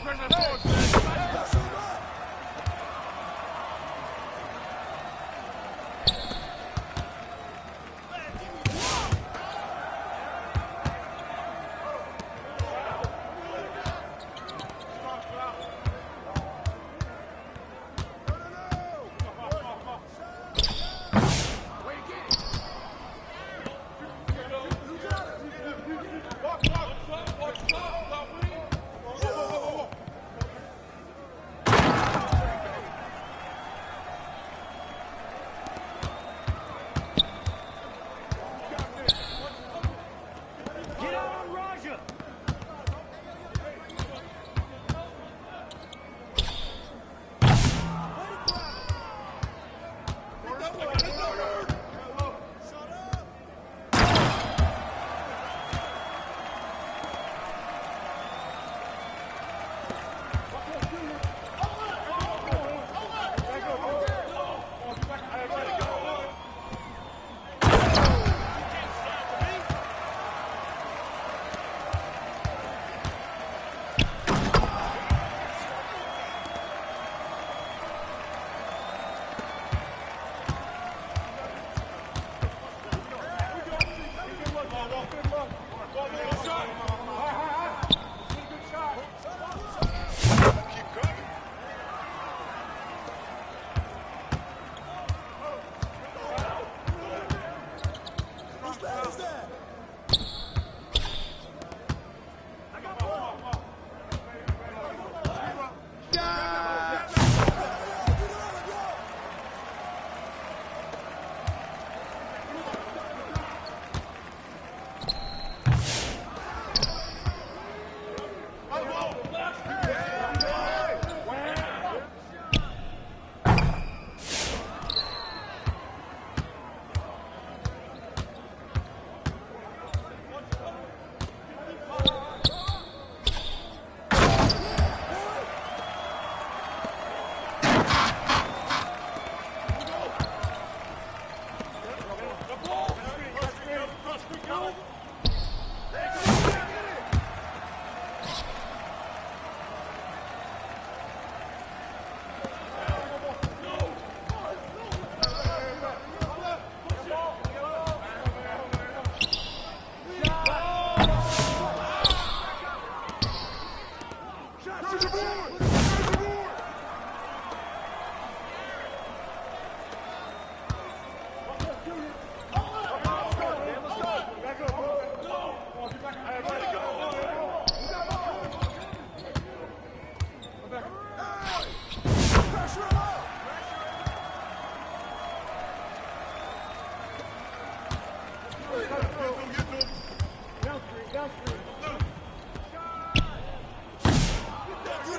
Good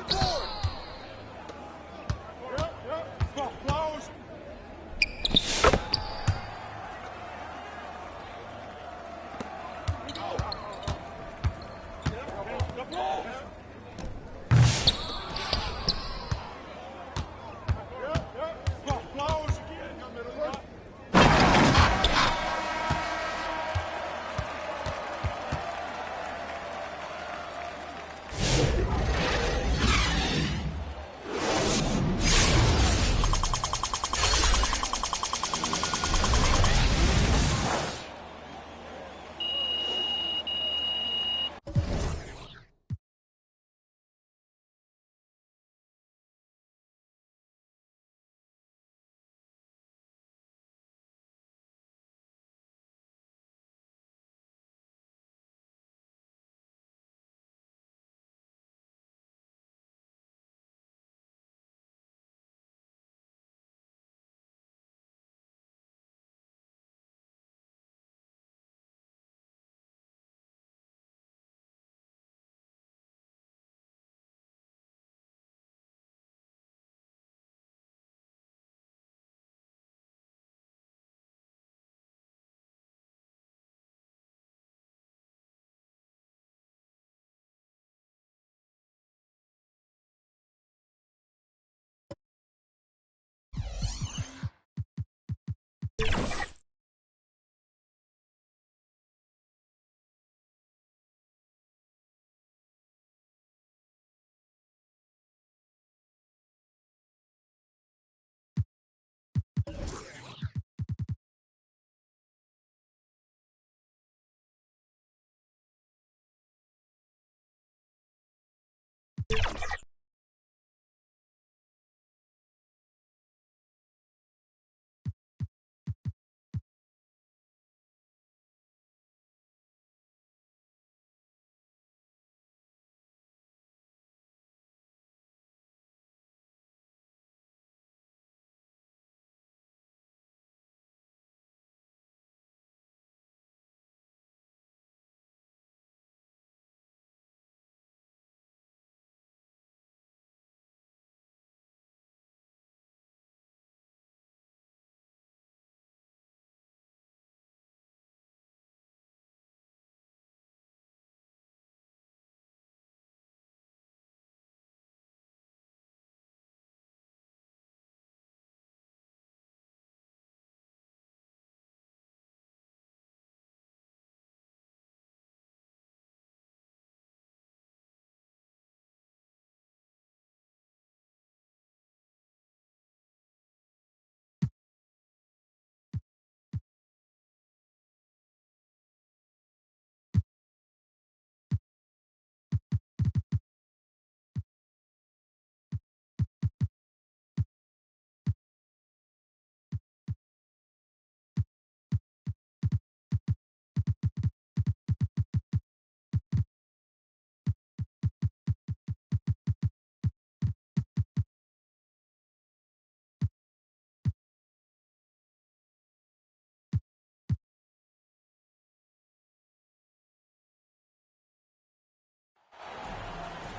board!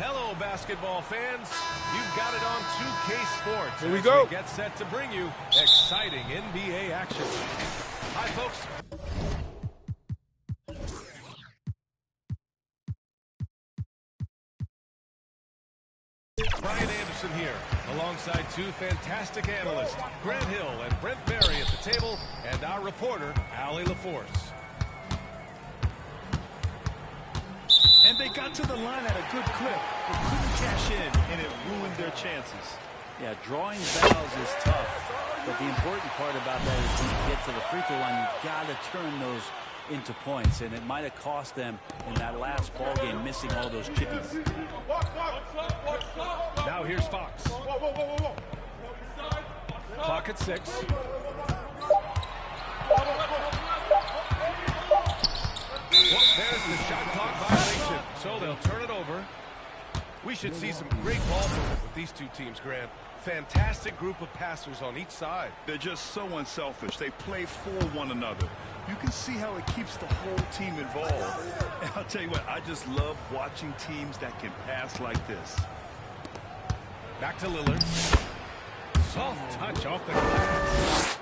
Hello, basketball fans. You've got it on 2K Sports. Here we go. We get set to bring you exciting NBA action. Hi, folks. Brian Anderson here, alongside two fantastic analysts, Grant Hill and Brent Berry at the table, and our reporter, Allie LaForce. And they got to the line at a good clip, but couldn't cash in, and it ruined their chances. Yeah, drawing fouls is tough, but the important part about that is when you get to the free throw line, you got to turn those into points, and it might have cost them in that last ball game, missing all those chippies. Now here's Fox. Clock at 6. Well, there's the shot clock violation, so they'll turn it over. We should see some great ball movement with these two teams, Grant. Fantastic group of passers on each side. They're just so unselfish. They play for one another. You can see how it keeps the whole team involved. And I'll tell you what, I just love watching teams that can pass like this. Back to Lillard. Soft touch off the glass.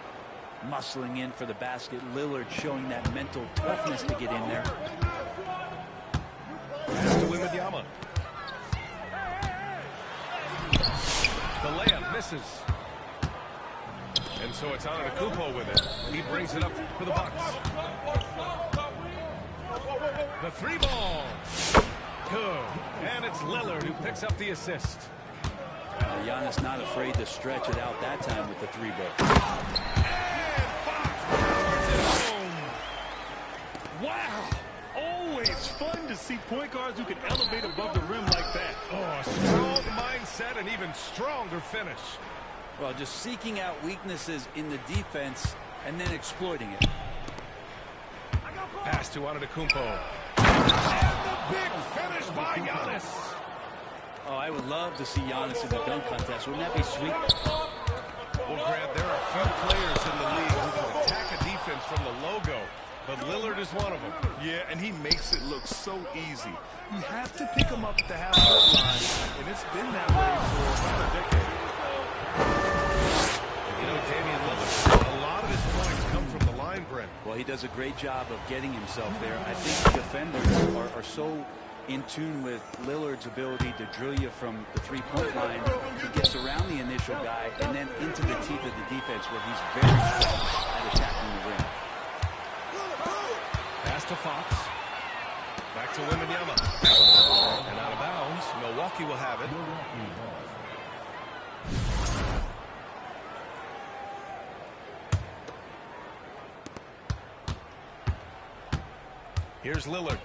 Muscling in for the basket. Lillard showing that mental toughness to get in there. Pass to Wembanyama. The layup misses. And so it's Antetokounmpo with it. He brings it up for the Bucks. The three ball. Good. And it's Lillard who picks up the assist. Giannis not afraid to stretch it out that time with the three ball. And Fox powers it home. Wow! Always fun to see point guards who can elevate above the rim like that. Oh, a strong mindset and even stronger finish. Well, just seeking out weaknesses in the defense and then exploiting it. Pass to Antetokounmpo. And the big finish by Giannis. Oh, I would love to see Giannis in the dunk contest. Wouldn't that be sweet? Well, Grant, there are few players in the league who can attack a defense from the logo, but Lillard is one of them. Yeah, and he makes it look so easy. You have to pick him up at the half-court line, and it's been that way for about a decade. And you know, Damian Lillard, a lot of his points come from the line, Brent. Well, he does a great job of getting himself there. I think the defenders are so in tune with Lillard's ability to drill you from the three-point line. He gets around the initial guy and then into the teeth of the defense where he's very strong at attacking the rim. Pass to Fox. Back to Wembanyama. And out of bounds. Milwaukee will have it. Here's Lillard.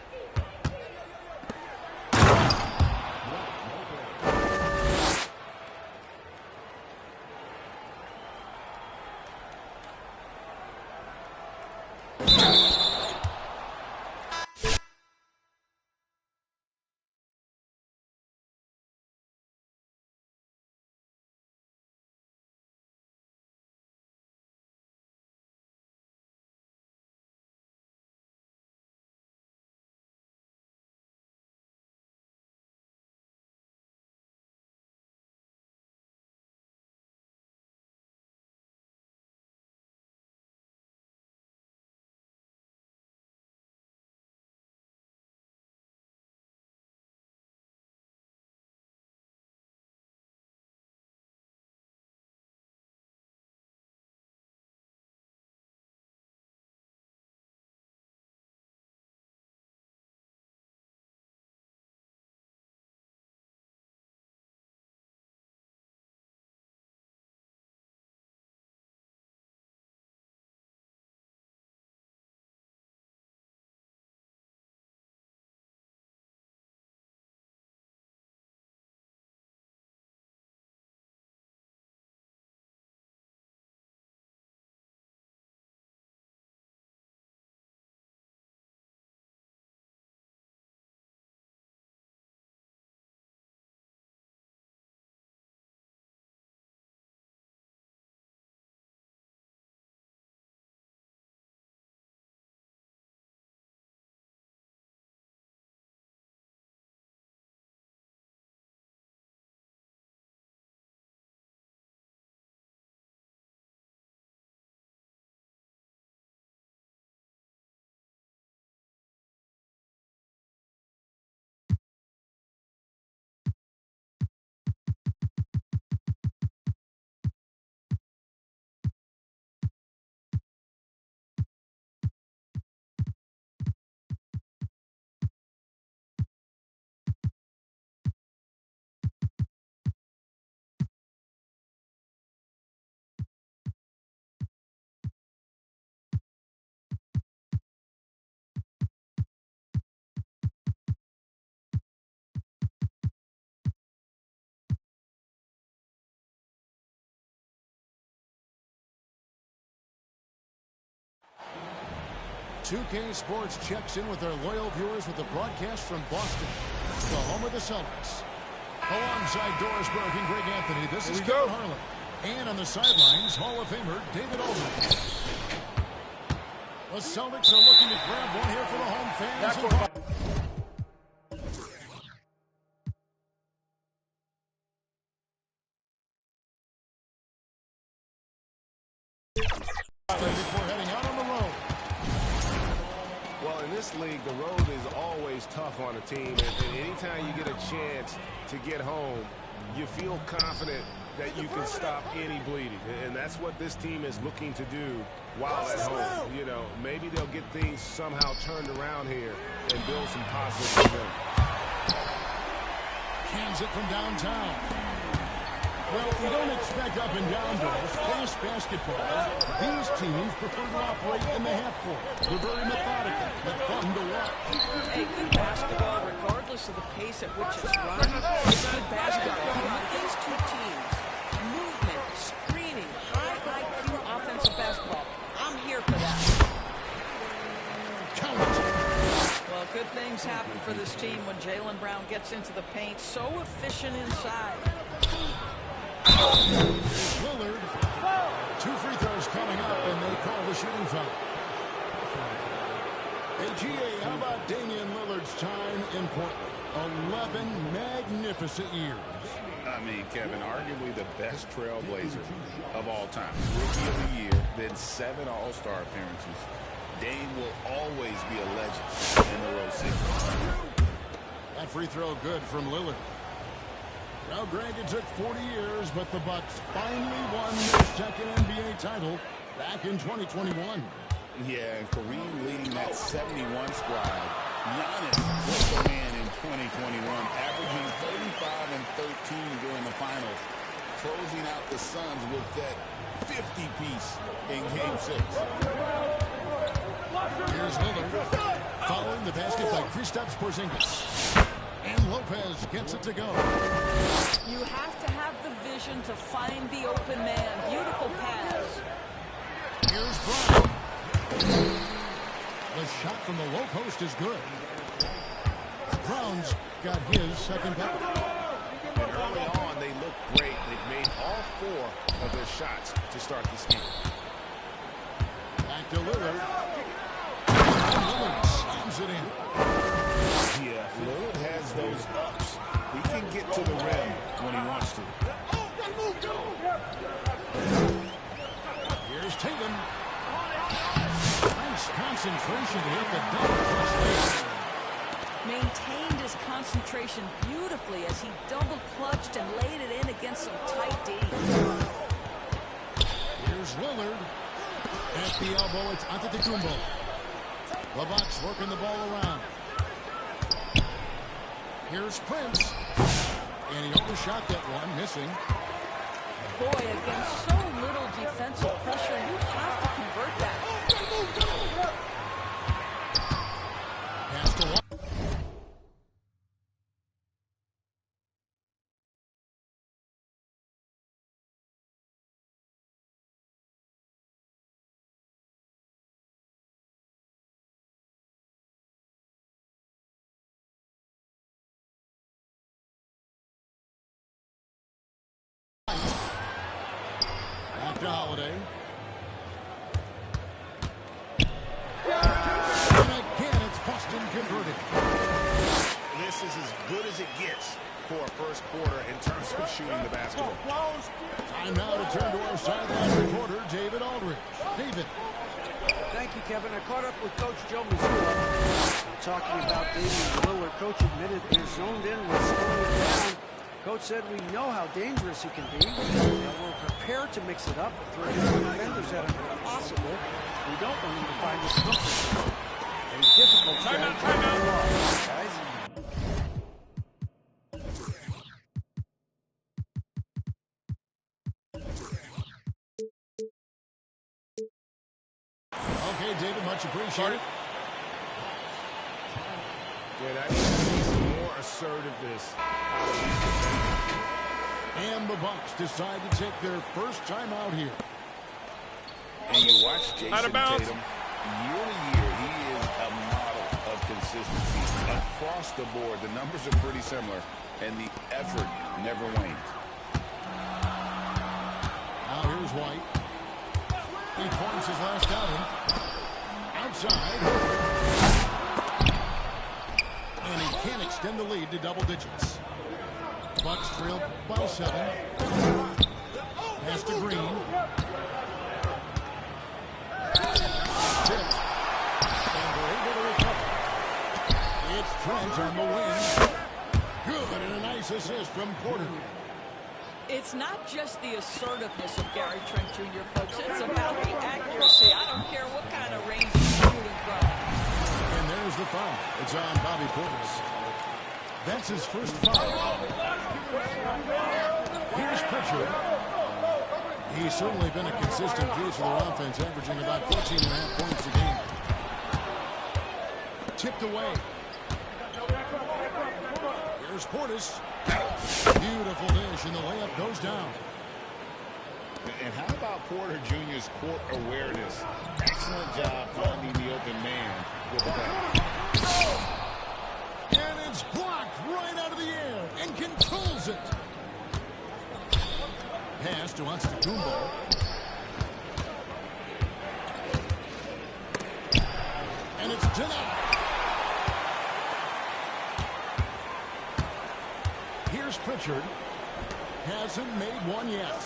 2K Sports checks in with our loyal viewers with the broadcast from Boston, the home of the Celtics. Alongside Doris Burke and Greg Anthony, this is Kevin Harlan. And on the sidelines, Hall of Famer David Aldridge. The Celtics are looking to grab one here for the home fans. Before heading out on the road. Well, in this league, the road is always tough on a team. And anytime you get a chance to get home, you feel confident that you can stop any bleeding. And that's what this team is looking to do while at home. You know, maybe they'll get things somehow turned around here and build some positive momentum. Cans it from downtown. Well, we don't expect up and down goals. Fast basketball. These teams prefer to operate in the half court. They're very methodical, but fun to watch. Hey, good basketball, regardless of the pace at which it's run, it's good basketball. With these two teams, movement, screening, high IQ offensive basketball. I'm here for that. Count it. Well, good things happen for this team when Jaylen Brown gets into the paint. So efficient inside. Lillard. 2 free throws coming up, and they call the shooting foul. Hey, GA, how about Damian Lillard's time in Portland? 11 magnificent years. I mean, Kevin, arguably the best trailblazer of all time. Rookie of the year, then 7 All-Star appearances. Dame will always be a legend in the Rose City. That free throw good from Lillard. Now, Greg, it took 40 years, but the Bucks finally won their second NBA title back in 2021. Yeah, and Kareem leading that 71 squad. Giannis was the man in 2021, averaging 35 and 13 during the finals, closing out the Suns with that 50-piece in Game 6. Here's Lillard, following the basket by Kristaps Porzingis. And Lopez gets it to go. You have to have the vision to find the open man. Beautiful pass. Here's Brown. The shot from the low post is good. Brown's got his second bucket. And early on, they look great. They've made all 4 of their shots to start this game. Back to Lillard. And Lillard slams it in. Yeah, Lillard has those ups. He can get to the rim when he wants to. Here's Tatum. Nice concentration to hit the double. Maintained his concentration beautifully as he double clutched and laid it in against some tight D. Here's Lillard. At the elbow, it's Antetokounmpo. The Bucks working the ball around. Here's Prince. And he overshot that one, missing. Boy, against so little defensive pressure, you have to convert that. Pass to one. To Holiday. And again, it's Boston converted. This is as good as it gets for a first quarter in terms of shooting the basketball. Time now to turn to our sideline reporter, David Aldridge. David. Thank you, Kevin. I caught up with Coach Joe Mazzulla talking about Damian Lillard. Coach admitted they're zoned in with slowing it down. Coach said we know how dangerous he can be, and we're prepared to mix it up, throw defenders at him if possible. We don't want him to find his comfort zone. A difficult strategy to pull off, guys. Okay, David, much appreciated. Yeah, I need to see some more assertiveness. And the Bucks decide to take their first time out here. And you watch Jason Tatum year to year, he is a model of consistency. Across the board, the numbers are pretty similar, and the effort never wanes. Now here's White. He points his last outing. Outside. And he can't extend the lead to double digits. Bucks trail by 7. Pass to Green. Tipped. And we're able to recover. It's Trent on the win. Good, and a nice assist from Porter. It's not just the assertiveness of Gary Trent Jr., folks. It's about the accuracy. I don't care what kind of range he's shooting from. And there's the foul. It's on Bobby Portis. That's his first foul. Here's Pritchard. He's certainly been a consistent piece of their offense, averaging about 14.5 points a game. Tipped away. Here's Portis. Beautiful dish, and the layup goes down. And how about Porter Jr.'s court awareness? Excellent job finding the open man with the back. And it's blocked right out of the air and controls it. Pass to Antetokounmpo. And it's denied. Here's Pritchard. Hasn't made one yet.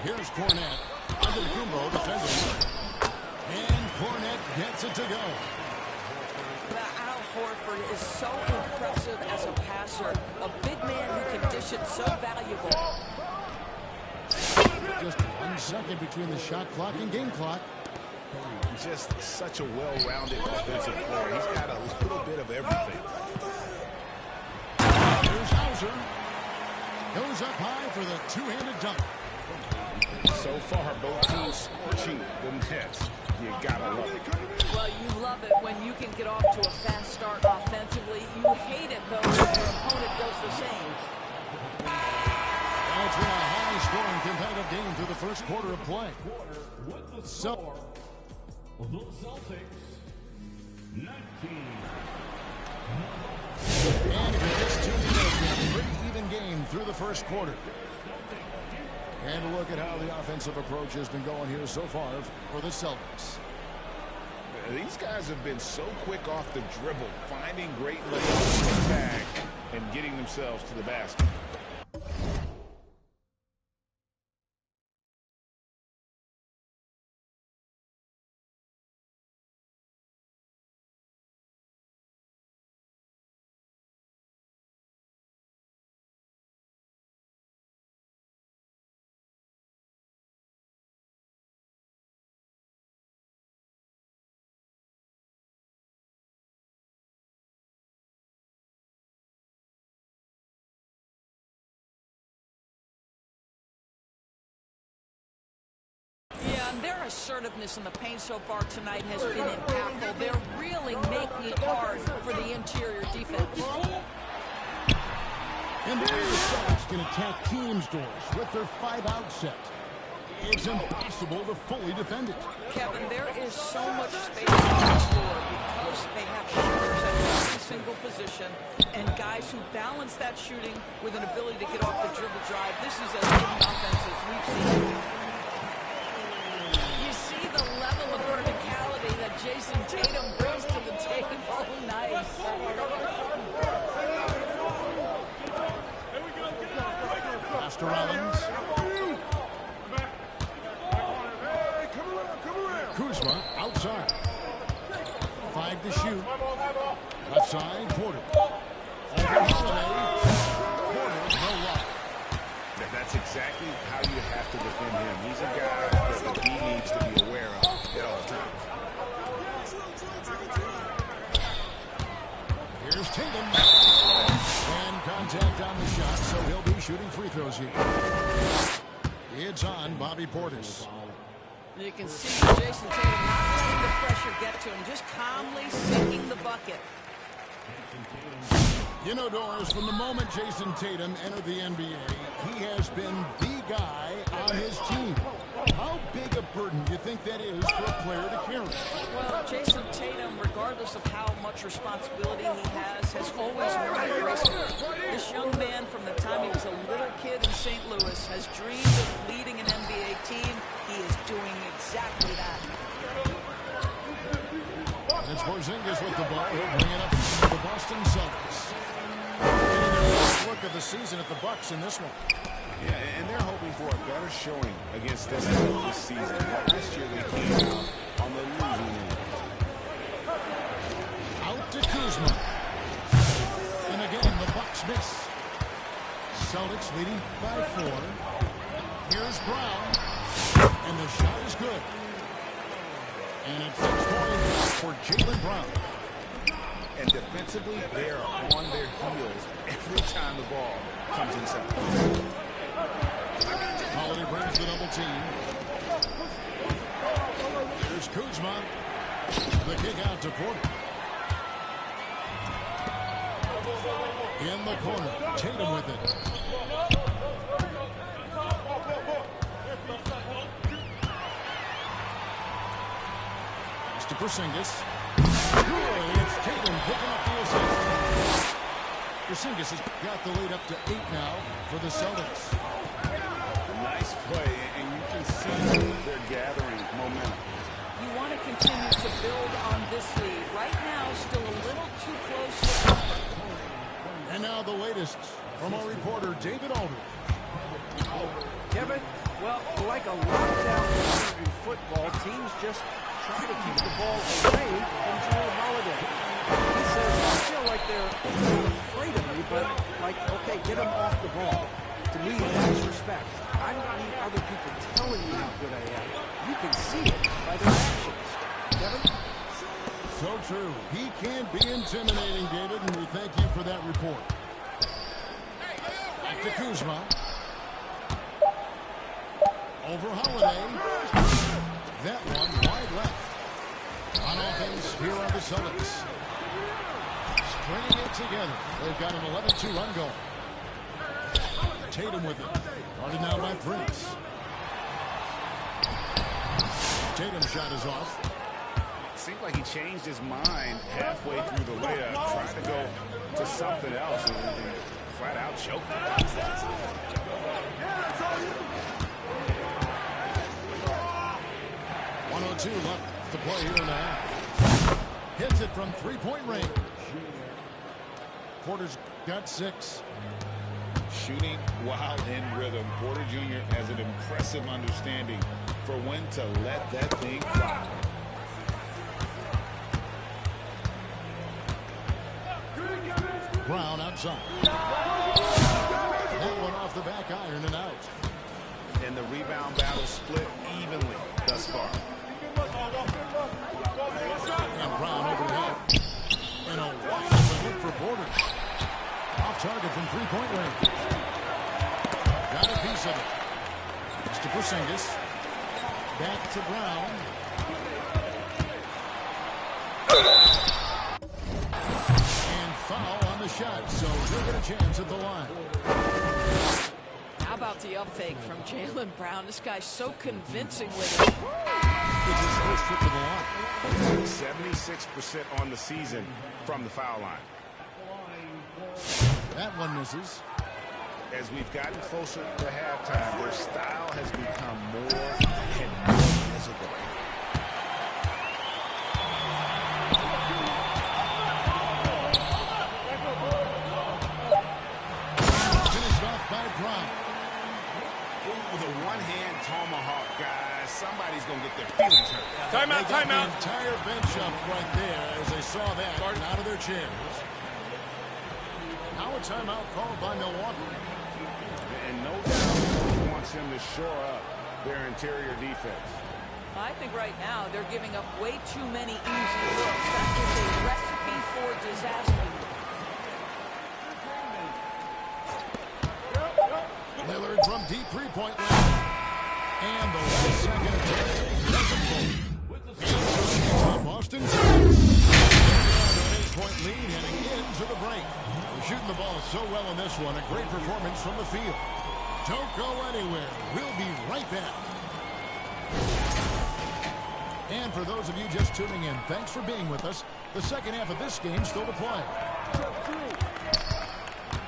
Here's Cornette. Antetokounmpo defending. And Cornette gets it to go. Al Horford is so impressive as a passer. A big man who can dish it, so valuable. Just 1 second between the shot clock and game clock. Just such a well-rounded offensive player. He's got a little bit of everything. Here's Hauser. Goes up high for the two-handed dunk. So far, both teams scorching the nets. You gotta love it. Well, you love it when you can get off to a fast start offensively. You hate it, though, when your opponent does the same. That's been a high-scoring competitive game through the first quarter of play. So, the Celtics, 19. and if you're just tuning in, it's been a pretty even game through the first quarter. And look at how the offensive approach has been going here so far for the Celtics. These guys have been so quick off the dribble, finding great layups in the bag and getting themselves to the basket. Their assertiveness in the paint so far tonight has been impactful. They're really making it hard for the interior defense. And the Celtics can attack teams' doors with their 5-out set. It's impossible to fully defend it. Kevin, there is so much space on the floor because they have shooters at every single position and guys who balance that shooting with an ability to get off the dribble drive. This is as good an offense as we've seen. The level of verticality that Jason Tatum brings to the table. Nice. Pass to Rollins. Kuzma outside. 5 to shoot. Left side, Porter. Over Holiday. Porter, no luck. That's exactly how you have to defend him. He's a guy that he needs to be aware of at all times. Here's Tatum. And contact on the shot, so he'll be shooting free throws here. It's on Bobby Portis. You can see Jason Tatum not letting the pressure get to him, just calmly sinking the bucket. You know, Doris, from the moment Jason Tatum entered the NBA, he has been the guy on his team. How big a burden do you think that is for a player to carry? Well, Jason Tatum, regardless of how much responsibility he has always wanted to race. This young man, from the time he was a little kid in St. Louis, has dreamed of leading an NBA team. He is doing exactly that. And it's Porzingis with the ball. He'll bring it up to the Boston Celtics. Getting their first look of the season at the Bucks in this one. Yeah, and they're hoping for a better showing against this team this season. Last year they came out on the losing end. Out to Kuzma. And again, the Bucks miss. Celtics leading by 4. Here's Brown. And the shot is good. And it's 6 points for Jaylen Brown. And defensively, they are on their heels every time the ball comes inside. Holiday brings the double team. Here's Kuzma. The kick out to Porter. In the corner, Tatum with it. It's to Porzingis. It's Tatum picking up the assist. Porzingis has got the lead up to 8 now for the Celtics. Nice play, and you can see they're gathering momentum. You want to continue to build on this lead. Right now, still a little too close. And now the latest from our reporter, David Aldridge. Kevin, well, like a lockdown corner in football, teams just try to keep the ball away from Drew Holiday. He says, I feel like they're not afraid of me, but like, okay, get them off the ball. To me, that's respect. I don't need other people telling me how good I am. You can see it by their actions. Kevin? So true. He can be intimidating, David, and we thank you for that report. Back to Kuzma. Over Holiday. That one wide left. On offense here on the Celtics. Stringing it together. They've got an 11-2 run going. Tatum with it. Guarded now by Prince. Tatum's shot is off. Seemed like he changed his mind halfway through the layup, trying to go to something else, and flat out choked. 102 left to play here in the half. Hits it from three-point range. Porter's got 6. Shooting while in rhythm. Porter Jr. has an impressive understanding for when to let that thing fly. Brown outside. That one off the back iron and out. And the rebound battle split evenly thus far. And Brown over the head. And a wide open look for Porter. Off target from three-point range. Got a piece of it. It's to Porzingis. Back to Brown. And foul on the shot, so he'll get a chance at the line. How about the up fake from Jaylen Brown? This guy's so convincing with it. It's his first trip to the line. 76% on the season from the foul line. That one misses. As we've gotten closer to halftime, their style has become more and more physical. Finished off by Brown. Ooh, the one-hand tomahawk, guys. Somebody's going to get their feelings hurt. Timeout, They got timeout. the entire bench up right there as they saw that and out of their chairs. Now a timeout called by Milwaukee. And no doubt he wants him to shore up their interior defense. I think right now they're giving up way too many easy looks. That is a recipe for disaster. Lillard from deep three-point line. And the second attempt doesn't go. Boston Celtics. 3-point lead heading into the break. They're shooting the ball so well in this one. A great performance from the field. Don't go anywhere. We'll be right back. And for those of you just tuning in, thanks for being with us. The second half of this game still to play.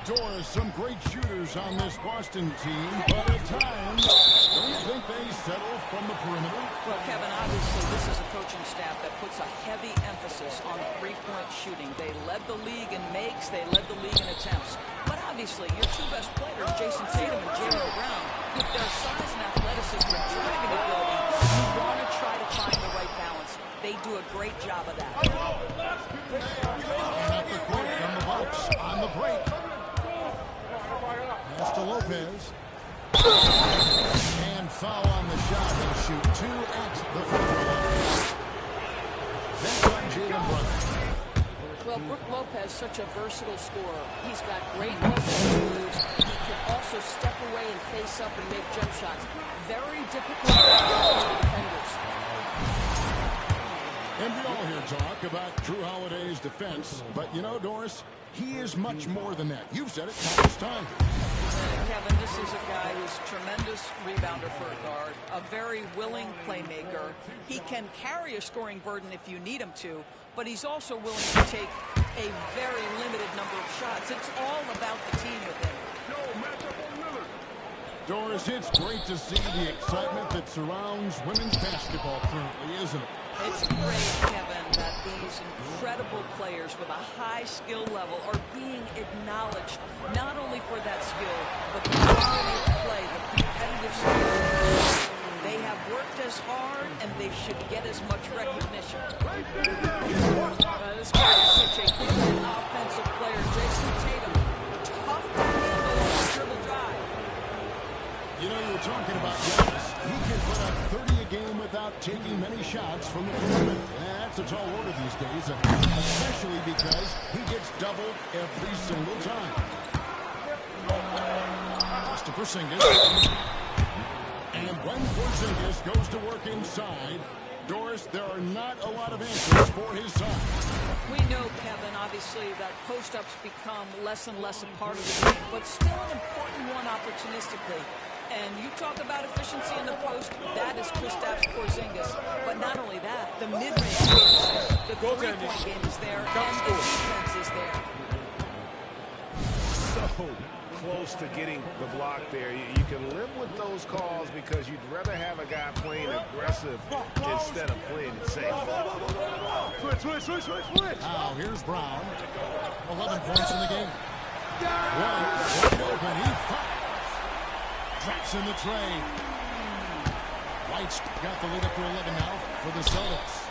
Doris, some great shooters on this Boston team, but at times, don't you think they settle from the perimeter? Well, Kevin, obviously this is a coaching staff that puts a heavy emphasis on three-point shooting. They led the league in makes, they led the league in attempts. But obviously, your two best players, Jason Tatum and Jaylen Brown, with their size and athleticism and driving ability, you want to try to find the right balance. They do a great job of that. And up the court from the Bucks on the break. Pass to Lopez. And foul on the shot. They'll shoot 2 at the free throw line. That's on Jaylen Brown. Well, Brook Lopez, such a versatile scorer. He's got great local moves. He can also step away and face up and make jump shots. Very difficult for the defenders. And we all hear talk about Drew Holiday's defense. But you know, Doris, he is much more than that. You've said it countless times. Kevin, this is a guy who's a tremendous rebounder for a guard, a very willing playmaker. He can carry a scoring burden if you need him to, but he's also willing to take a very limited number of shots. It's all about the team with him. Doris, it's great to see the excitement that surrounds women's basketball currently, isn't it? It's great, Kevin, that these incredible players with a high skill level are being acknowledged, not only for that skill, but the quality of play, the competitive skill. They have worked as hard, and they should get as much recognition. This guy is such a good offensive player. Jason Tatum, tough to handle on the dribble drive. You know, you were talking about Giannis. He can put up 30 a game without taking many shots from the perimeter. That's a tall order these days, especially because he gets doubled every single time. Pass to Porzingis. And when Porzingis goes to work inside, Doris, there are not a lot of answers for his son. We know, Kevin, obviously, that post-ups become less and less a part of the game, but still an important one opportunistically. And you talk about efficiency in the post, that is Kristaps Porzingis. But not only that, the mid-range game is there, the three-point game is there, and the defense is there. So close to getting the block there. You can live with those calls because you'd rather have a guy playing aggressive instead of playing it safe. Switch. Now, here's Brown. 11 points in the game. Wide open. He fires. Drops in the tray. White's got the lead up to 11 now for the Celtics.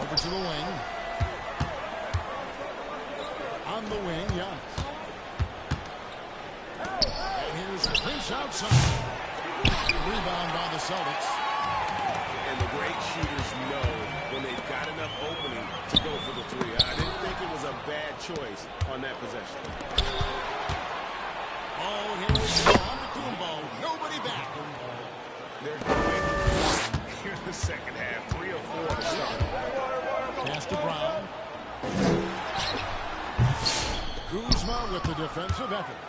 Over to the wing. On the wing, Giannis. And here's Prince outside. Rebound by the Celtics. And the great shooters know when they've got enough opening to go for the three. I didn't think it was a bad choice on that possession. Oh, here we go. On the Kumbo. Nobody back. They're going here in the second half. 3 or 4 to start. Pass to Brown. Kuzma with the defensive effort.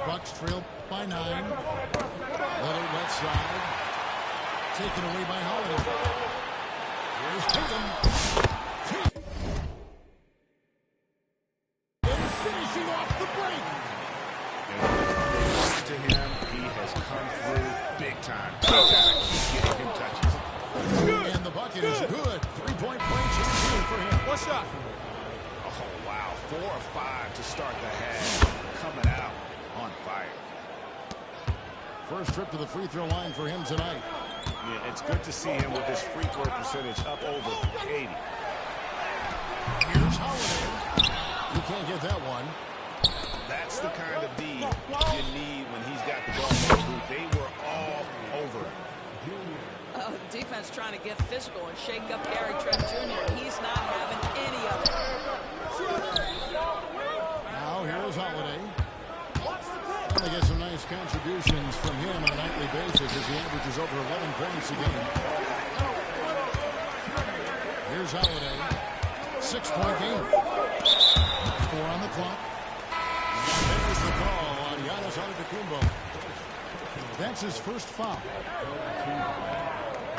Bucks trail by 9. Little left side. Taken away by Holiday. Here's Tatum. Finishing off the break. To him, he has come through big time. You gotta keep getting him touches. And the bucket is good. 3-point play chance here for him. What's up? Oh, wow. 4 or 5 to start the half. Coming out on fire. First trip to the free throw line for him tonight. Yeah, it's good to see him with his free throw percentage up over 80. Here's Holiday. You can't get that one. That's the kind of D you need when he's got the ball. They were all over it. Defense trying to get physical and shake up Gary Trent Jr. He's not having any of it. Now here's Holiday. They get some nice contributions from him on a nightly basis as he averages over 11 points a game. Here's Holiday. 6-point game. 4 on the clock. There's the call on Giannis Antetokounmpo. That's his first foul.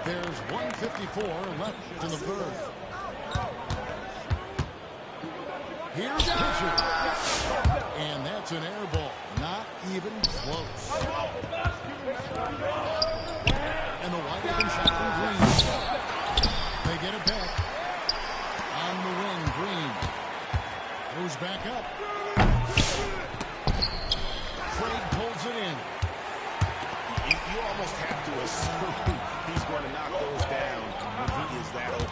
There's 1:54 left in the third. Here's Pitcher. And that's an air ball. Not even close. And the wide open shot from Green. They get it back. On the wing, Green. Moves back up. Craig pulls it in. You almost have to assume he's going to knock those down when he is that open.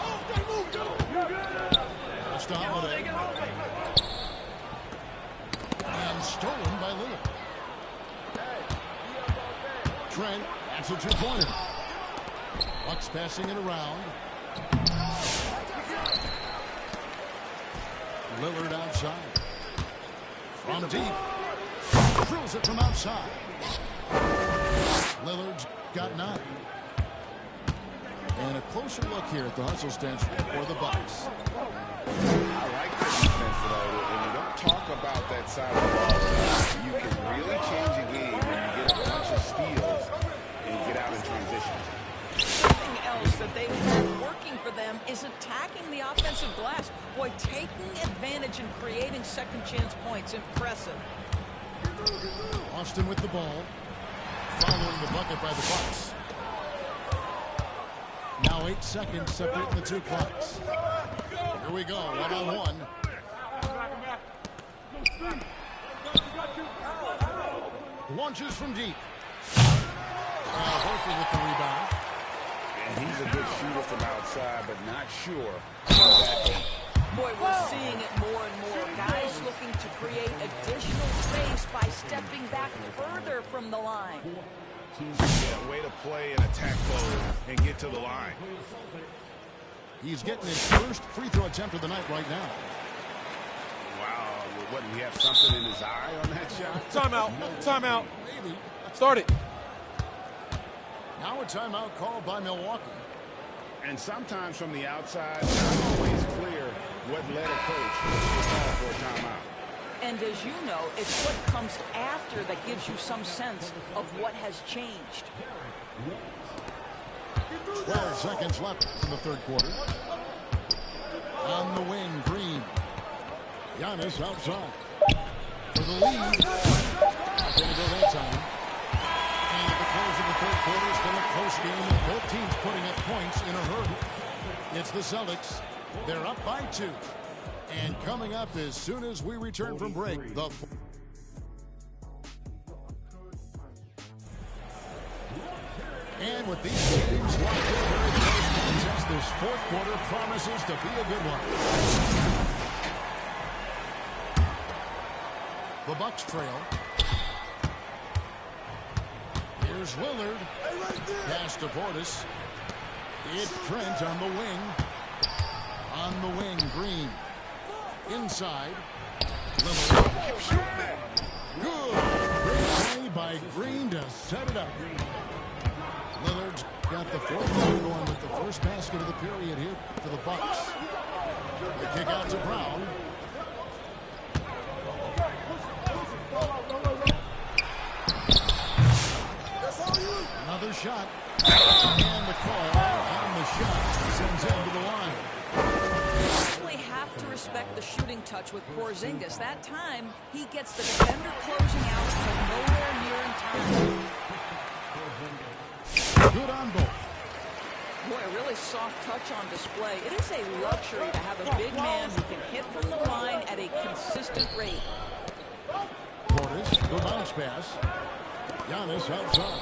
Just a Holiday. And stolen by Lillard. Trent, that's a two-pointer. Bucks passing it around. Lillard outside. From deep. Drills it from outside. Lillard's got 9. And a closer look here at the hustle stance for the Bucks. I like the defense today. When you don't talk about that side of the ball, you can really change a game when you get a bunch of steals and get out in transition. Something else that they've had working for them is attacking the offensive glass. Boy, taking advantage and creating second chance points. Impressive. Austin with the ball. Following the bucket by the Bucks. Now 8 seconds separating the two clocks. Here we go, one-on-one. Launches from deep. Horford with the rebound. And he's a good shooter from outside, but not sure. Boy, we're seeing it more and more. Guys looking to create additional space by stepping back further from the line. Yeah, way to play an attack mode and get to the line. He's getting his first free throw attempt of the night right now. Wow, what, do we have something in his eye on that shot? Timeout, timeout. Maybe. Start it. Now a timeout called by Milwaukee. And sometimes from the outside, it's not always clear what led a coach to call for a timeout. And as you know, it's what comes after that gives you some sense of what has changed. 12 seconds left in the third quarter. On the wing, Green. Giannis outside. For the lead. Not going to go that time. And at the close of the third quarter, still a close game. And both teams putting up points in a hurry. It's the Celtics. They're up by 2. And coming up as soon as we return from break, and with these games locked in very close contest, this fourth quarter promises to be a good one. The Bucks trail. Here's Lillard. Pass to Portis. It's Trent on the wing. On the wing, Green. Inside. Lillard. Good. Great play by Green to set it up. Lillard's got the fourth goal going with the first basket of the period here for the Bucks. They kick out to Brown. Another shot. And the call on the shot sends him to the line. Really have to respect the shooting touch with Porzingis. That time, he gets the defender closing out from nowhere near in time. Good on both. Boy, a really soft touch on display. It is a luxury to have a big man who can hit from the line at a consistent rate. Portis, the bounce pass. Giannis outside.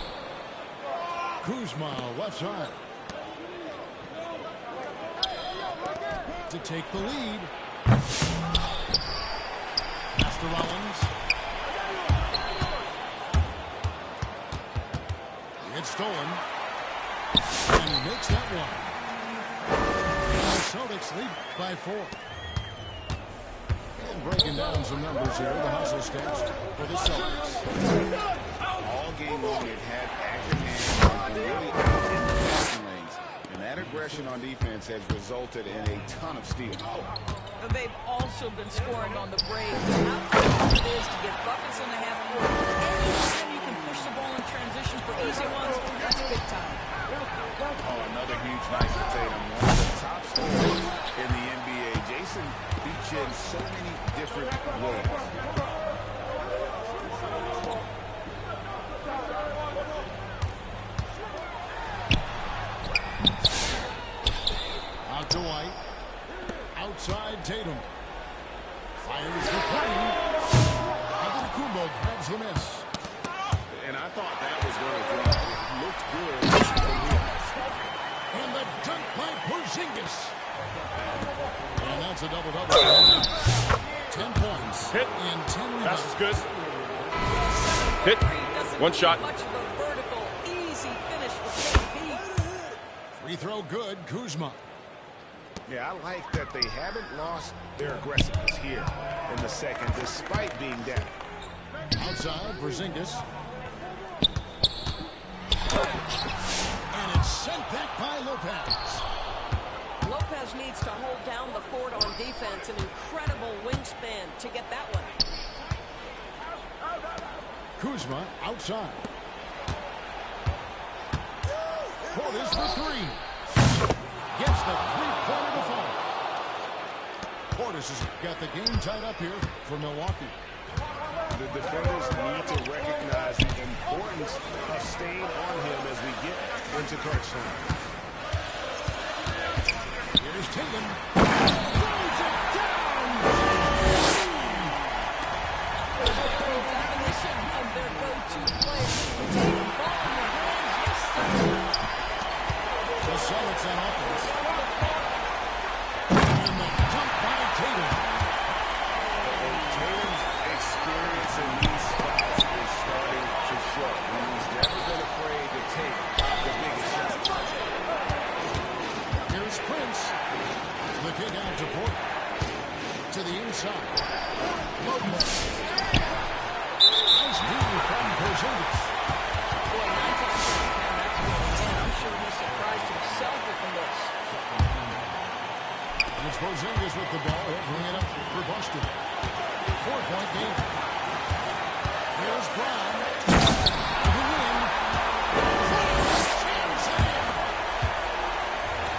Kuzma left side. To take the lead. Pass to Rollins. It's stolen. And he makes that one. And the Celtics lead by 4. And breaking down some numbers here, the hustle stats for the Celtics. All game long, it had active hands and really out in the passing lanes. And that aggression on defense has resulted in a ton of steals. They've also been scoring on the Braves. How tough it is to get buckets in the half court. Anytime you can push the ball in transition for easy ones, that's big time. Oh, another huge night for Tatum. One of the top scorers in the NBA. Jason beats you in so many different ways. Out to White. Outside Tatum. Fires the three. Antetokounmpo grabs the miss. And I thought that was going to drop. It looked good from here. And the dunk by Porzingis. And that's a double-double. 10 points. Hit. And 10 rebounds. Pass is good. Hit. One shot. Much of a vertical, easy finish for KP. Free throw good. Kuzma. Yeah, I like that they haven't lost their aggressiveness here in the second, despite being down. Outside, Porzingis. And it's sent back by Lopez. Lopez needs to hold down the fort on defense. An incredible wingspan to get that one. Kuzma outside. Portis for three. Gets the three-pointer to fall. Portis has got the game tied up here for Milwaukee. The defenders need to recognize the importance of staying on him as we get into crunch time. Here's Tatum. Throws it down. Definition of their go-to play. Tatum, ball in your hands. Yes, sir. The Celtics on offense. And the dunk by Tatum. And Tatum's experience in these spots is starting to show. He's never been afraid to take the biggest shot. Here's Prince. The kick out to Porter. To the inside. Lopez. Nice move from Porzingis. Boy, 9 times out of 10, that's what he did. I'm sure he surprised himself with the miss. And it's Porzingis with the ball. He'll bring it up for Boston. 4-point game. Here's Brown. The win.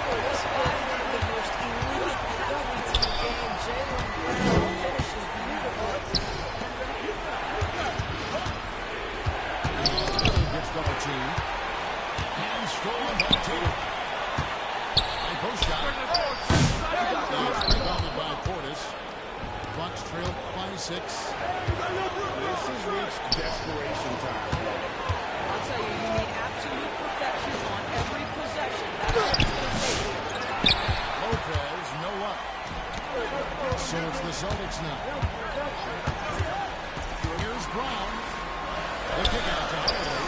Boy, this guy, one of the most elite athletes in the game. Jaylen Brown finishes beautiful. Gets double teamed. And stolen by Tatum. And post shot. It's rebounded by Portis. Bucks trail by 6. This has reached desperation time. I'll tell you, you need absolute perfection on every possession. That's what it's going to take. Lopez, no luck. So it's the Celtics now. Here's Brown. The kick out to Holiday.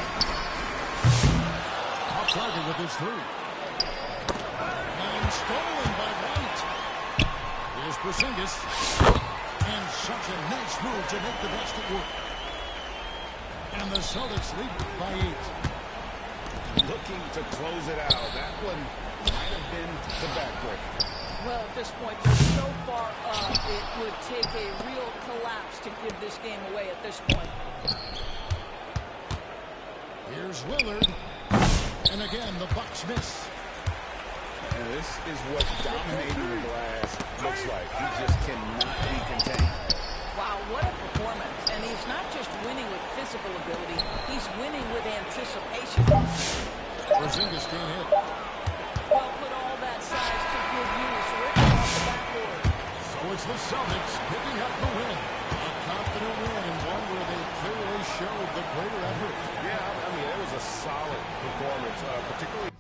Off target with his three. And stolen by White. Here's Porzingis. And such a nice move to make the basket work. And the Celtics lead by 8. Looking to close it out. That one might have been the backbreaker. Well, at this point, they're so far up, it would take a real collapse to give this game away at this point. Here's Lillard. And again, the Bucks miss. And this is what dominating the glass looks like. He just cannot be contained. Wow, what a performance. And he's not just winning with physical ability, he's winning with anticipation. Porzingis can't hit. Well, put all that size to good use. Ripped off the backboard. So it's the Celtics picking up the win. A confident win and one where they clearly showed the greater effort. Yeah, I mean, it was a solid performance, particularly.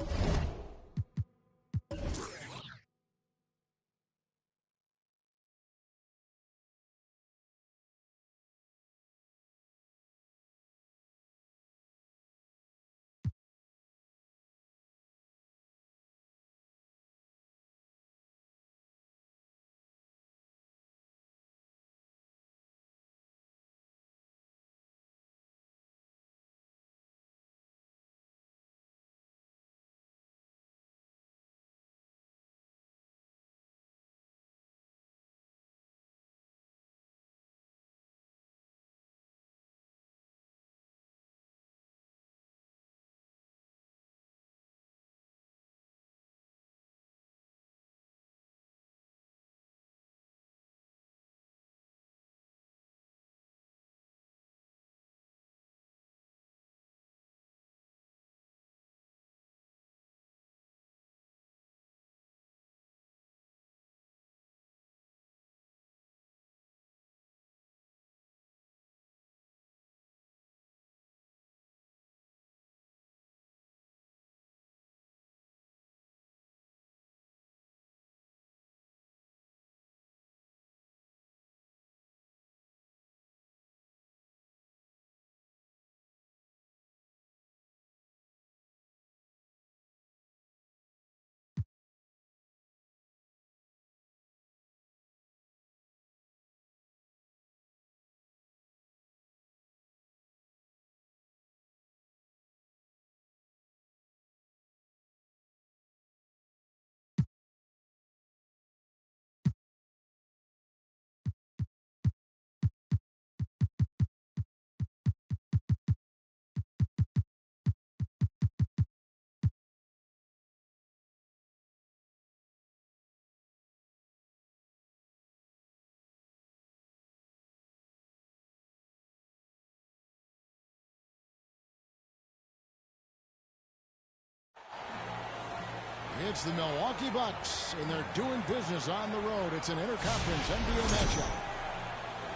It's the Milwaukee Bucks, and they're doing business on the road. It's an interconference NBA matchup.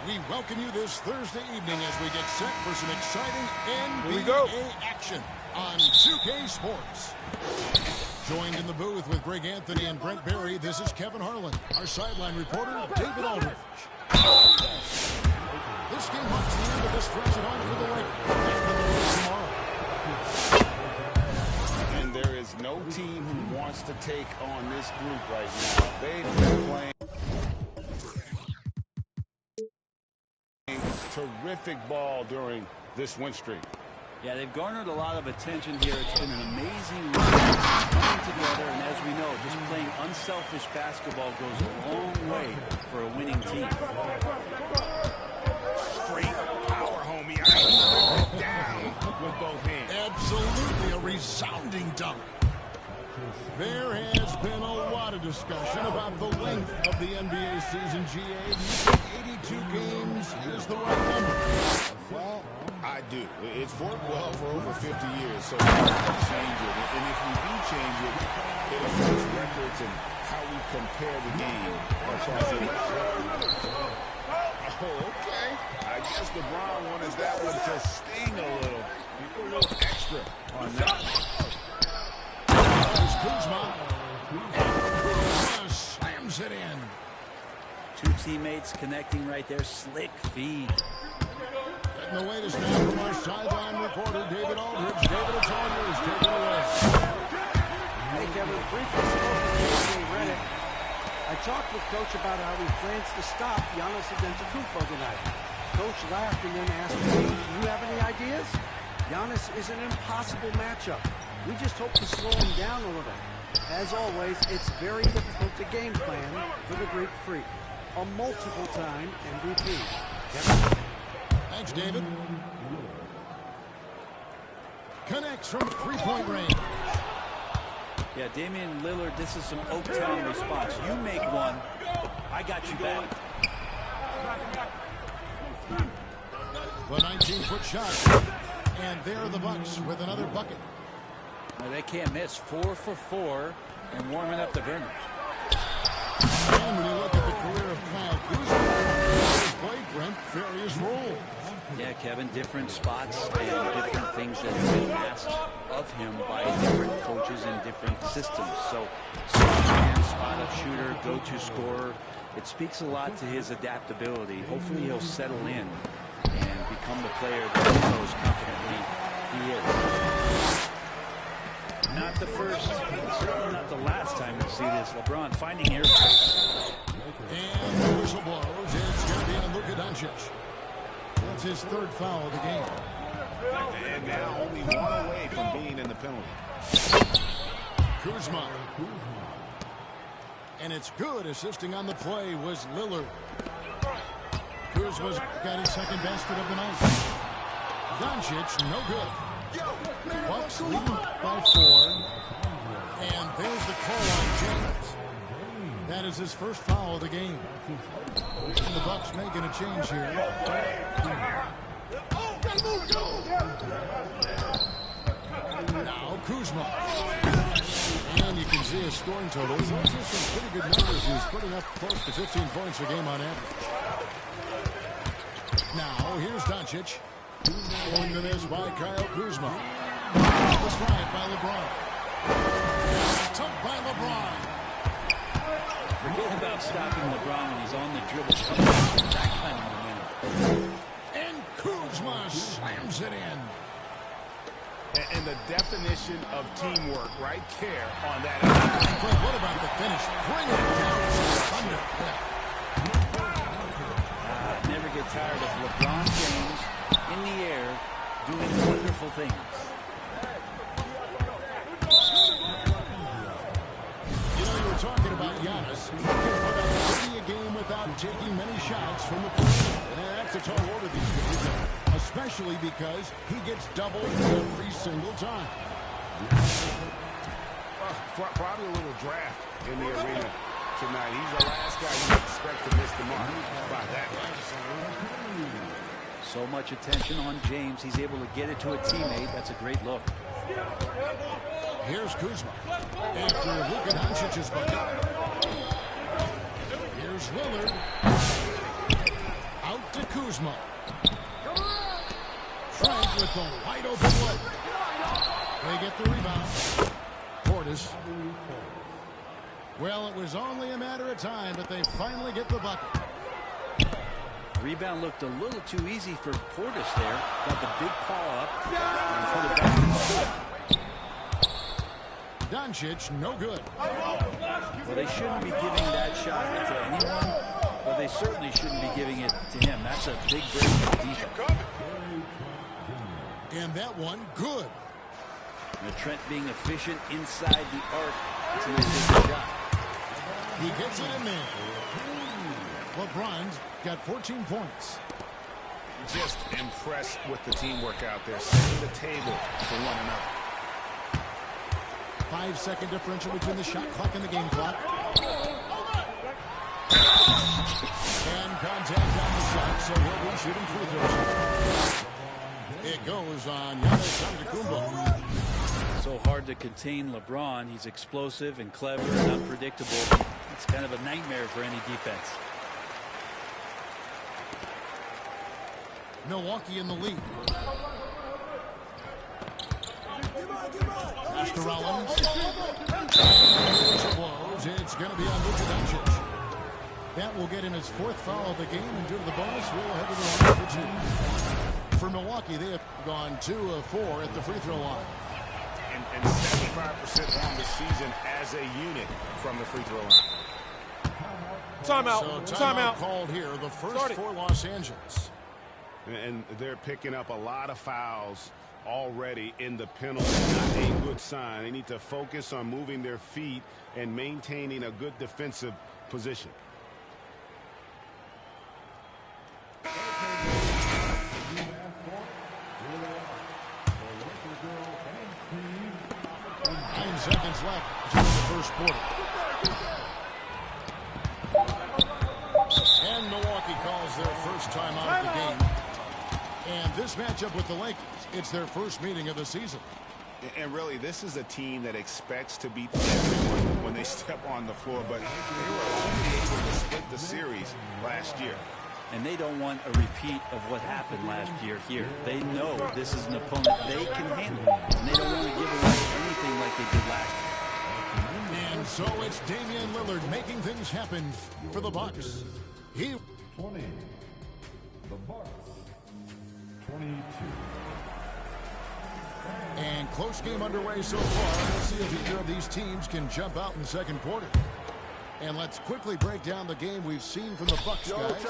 We welcome you this Thursday evening as we get set for some exciting NBA action on 2K Sports. Joined in the booth with Greg Anthony and Brent Barry, this is Kevin Harlan. Our sideline reporter, David Aldridge. This game marks the end of the stretch at home for the Lakers. Tomorrow. And there is no team who wants to take on this group right now. They've been playing terrific ball during this win streak. Yeah, they've garnered a lot of attention here. It's been an amazing run coming together, and as we know, just playing unselfish basketball goes a long way for a winning team. Straight power, homie. I put it down with both hands. Absolutely a resounding dunk. There has been a lot of discussion about the length of the NBA season, GA. Do you think 82 games is the right number? Well, I do. It's worked well for over 50 years, so we have to change it. And if we do change it, it affects records and how we compare the game across the league. Oh, okay. I guess LeBron wanted that one to sting a little. You put a little extra on that. There's Kuzma. And Kuzma slams it in. Two teammates connecting right there. Slick feed. Getting the latest now from our sideline reporter, David Aldridge. David, it's all yours. Take it away. Hey, Kevin, briefly spoke to J.J. Redick. I talked with Coach about how he plans to stop Giannis Antetokounmpo tonight. Coach laughed and then asked me, do you have any ideas? Giannis is an impossible matchup. We just hope to slow him down a little. As always, it's very difficult to game plan for the Greek Freak, a multiple-time MVP. Kevin? Thanks, David. Connects from three-point range. Yeah, Damian Lillard, this is some Oaktown response. You make one, I got you back. The 19-foot shot. And there are the Bucks with another bucket. Well, they can't miss. 4 for 4 and warming up the burner. And when you look at the career of Kyle Kuzma, he's played Brent various roles. Yeah, Kevin, different spots and different things that have been asked of him by different coaches in different systems. So, spot-up shooter, go-to scorer. It speaks a lot to his adaptability. Hopefully he'll settle in and become the player that he knows confidently he is. Not the first, certainly not the last time we'll see this. LeBron finding airspace. And the whistle blows. It's going to be on Luka Doncic. That's his third foul of the game. And now only one away from being in the penalty. Kuzma. And it's good. Assisting on the play was Lillard. Kuzma's got his second basket of the night. Doncic, no good. Bucks leading by 4. And there's the call on James. That is his first foul of the game. And the Bucks making a change here. Now Kuzma. And you can see his scoring total. Those are some pretty good numbers. He's putting up close to 15 points a game on average. Now here's Doncic. Going to this by Kyle Kuzma. The drive by LeBron. Tucked by LeBron. Forget about stopping LeBron when he's on the dribble. That kind of momentum. And Kuzma slams it in. And the definition of teamwork right there on that. But what about the finish? Bring it down. Thunder. Never get tired of LeBron James in the air doing wonderful things. You know, you were talking about Giannis. He can put up 30 a game without taking many shots from the perimeter. That's a tall order these days, especially because he gets doubled every single time. Probably a little draft in the arena tonight. He's the last guy you expect to miss the mark by that much. So much attention on James. He's able to get it to a teammate. That's a great look. Here's Kuzma. After Luka Doncic's bucket. Here's Lillard. Out to Kuzma. Frank with the wide open look. They get the rebound. Portis. Well, it was only a matter of time, but they finally get the bucket. Rebound looked a little too easy for Portis there. Got the big paw up and put it back in the court. Doncic, no good. Well, they shouldn't be giving that shot to anyone, but they certainly shouldn't be giving it to him. That's a big break for defense. And that one, good. And Trent being efficient inside the arc. It's a nice shot. He gets it in there. LeBron's got 14 points. Just impressed with the teamwork out there, setting the table for one another. 5-second differential between the shot clock and the game clock. And contact on the shot, so he'll be shooting free throws. It goes on Giannis Antetokounmpo. So hard to contain LeBron. He's explosive and clever and unpredictable. It's kind of a nightmare for any defense. Milwaukee in the lead. Pass to Rollins. Blows. It's going to be on Luka Doncic. That will get him his 4th foul of the game, and due to the bonus, we'll head to the line for 2. For Milwaukee, they have gone 2 of 4 at the free throw line. And 75% on the season as a unit from the free throw line. Timeout. So Timeout called here. The first for Los Angeles. And they're picking up a lot of fouls already in the penalty. Not a good sign. They need to focus on moving their feet and maintaining a good defensive position. 9 seconds left in the first quarter. And Milwaukee calls their first timeout of the game. And this matchup with the Lakers, it's their first meeting of the season. And really, this is a team that expects to beat everyone when they step on the floor, but they were only able to split the series last year. And they don't want a repeat of what happened last year here. They know this is an opponent they can handle, and they don't want to give away anything like they did last year. And so it's Damian Lillard making things happen for the Bucks. 20. The Bucks. 22. And close game underway so far. Let's see if either of these teams can jump out in the second quarter. And let's quickly break down the game we've seen from the Bucks, guys.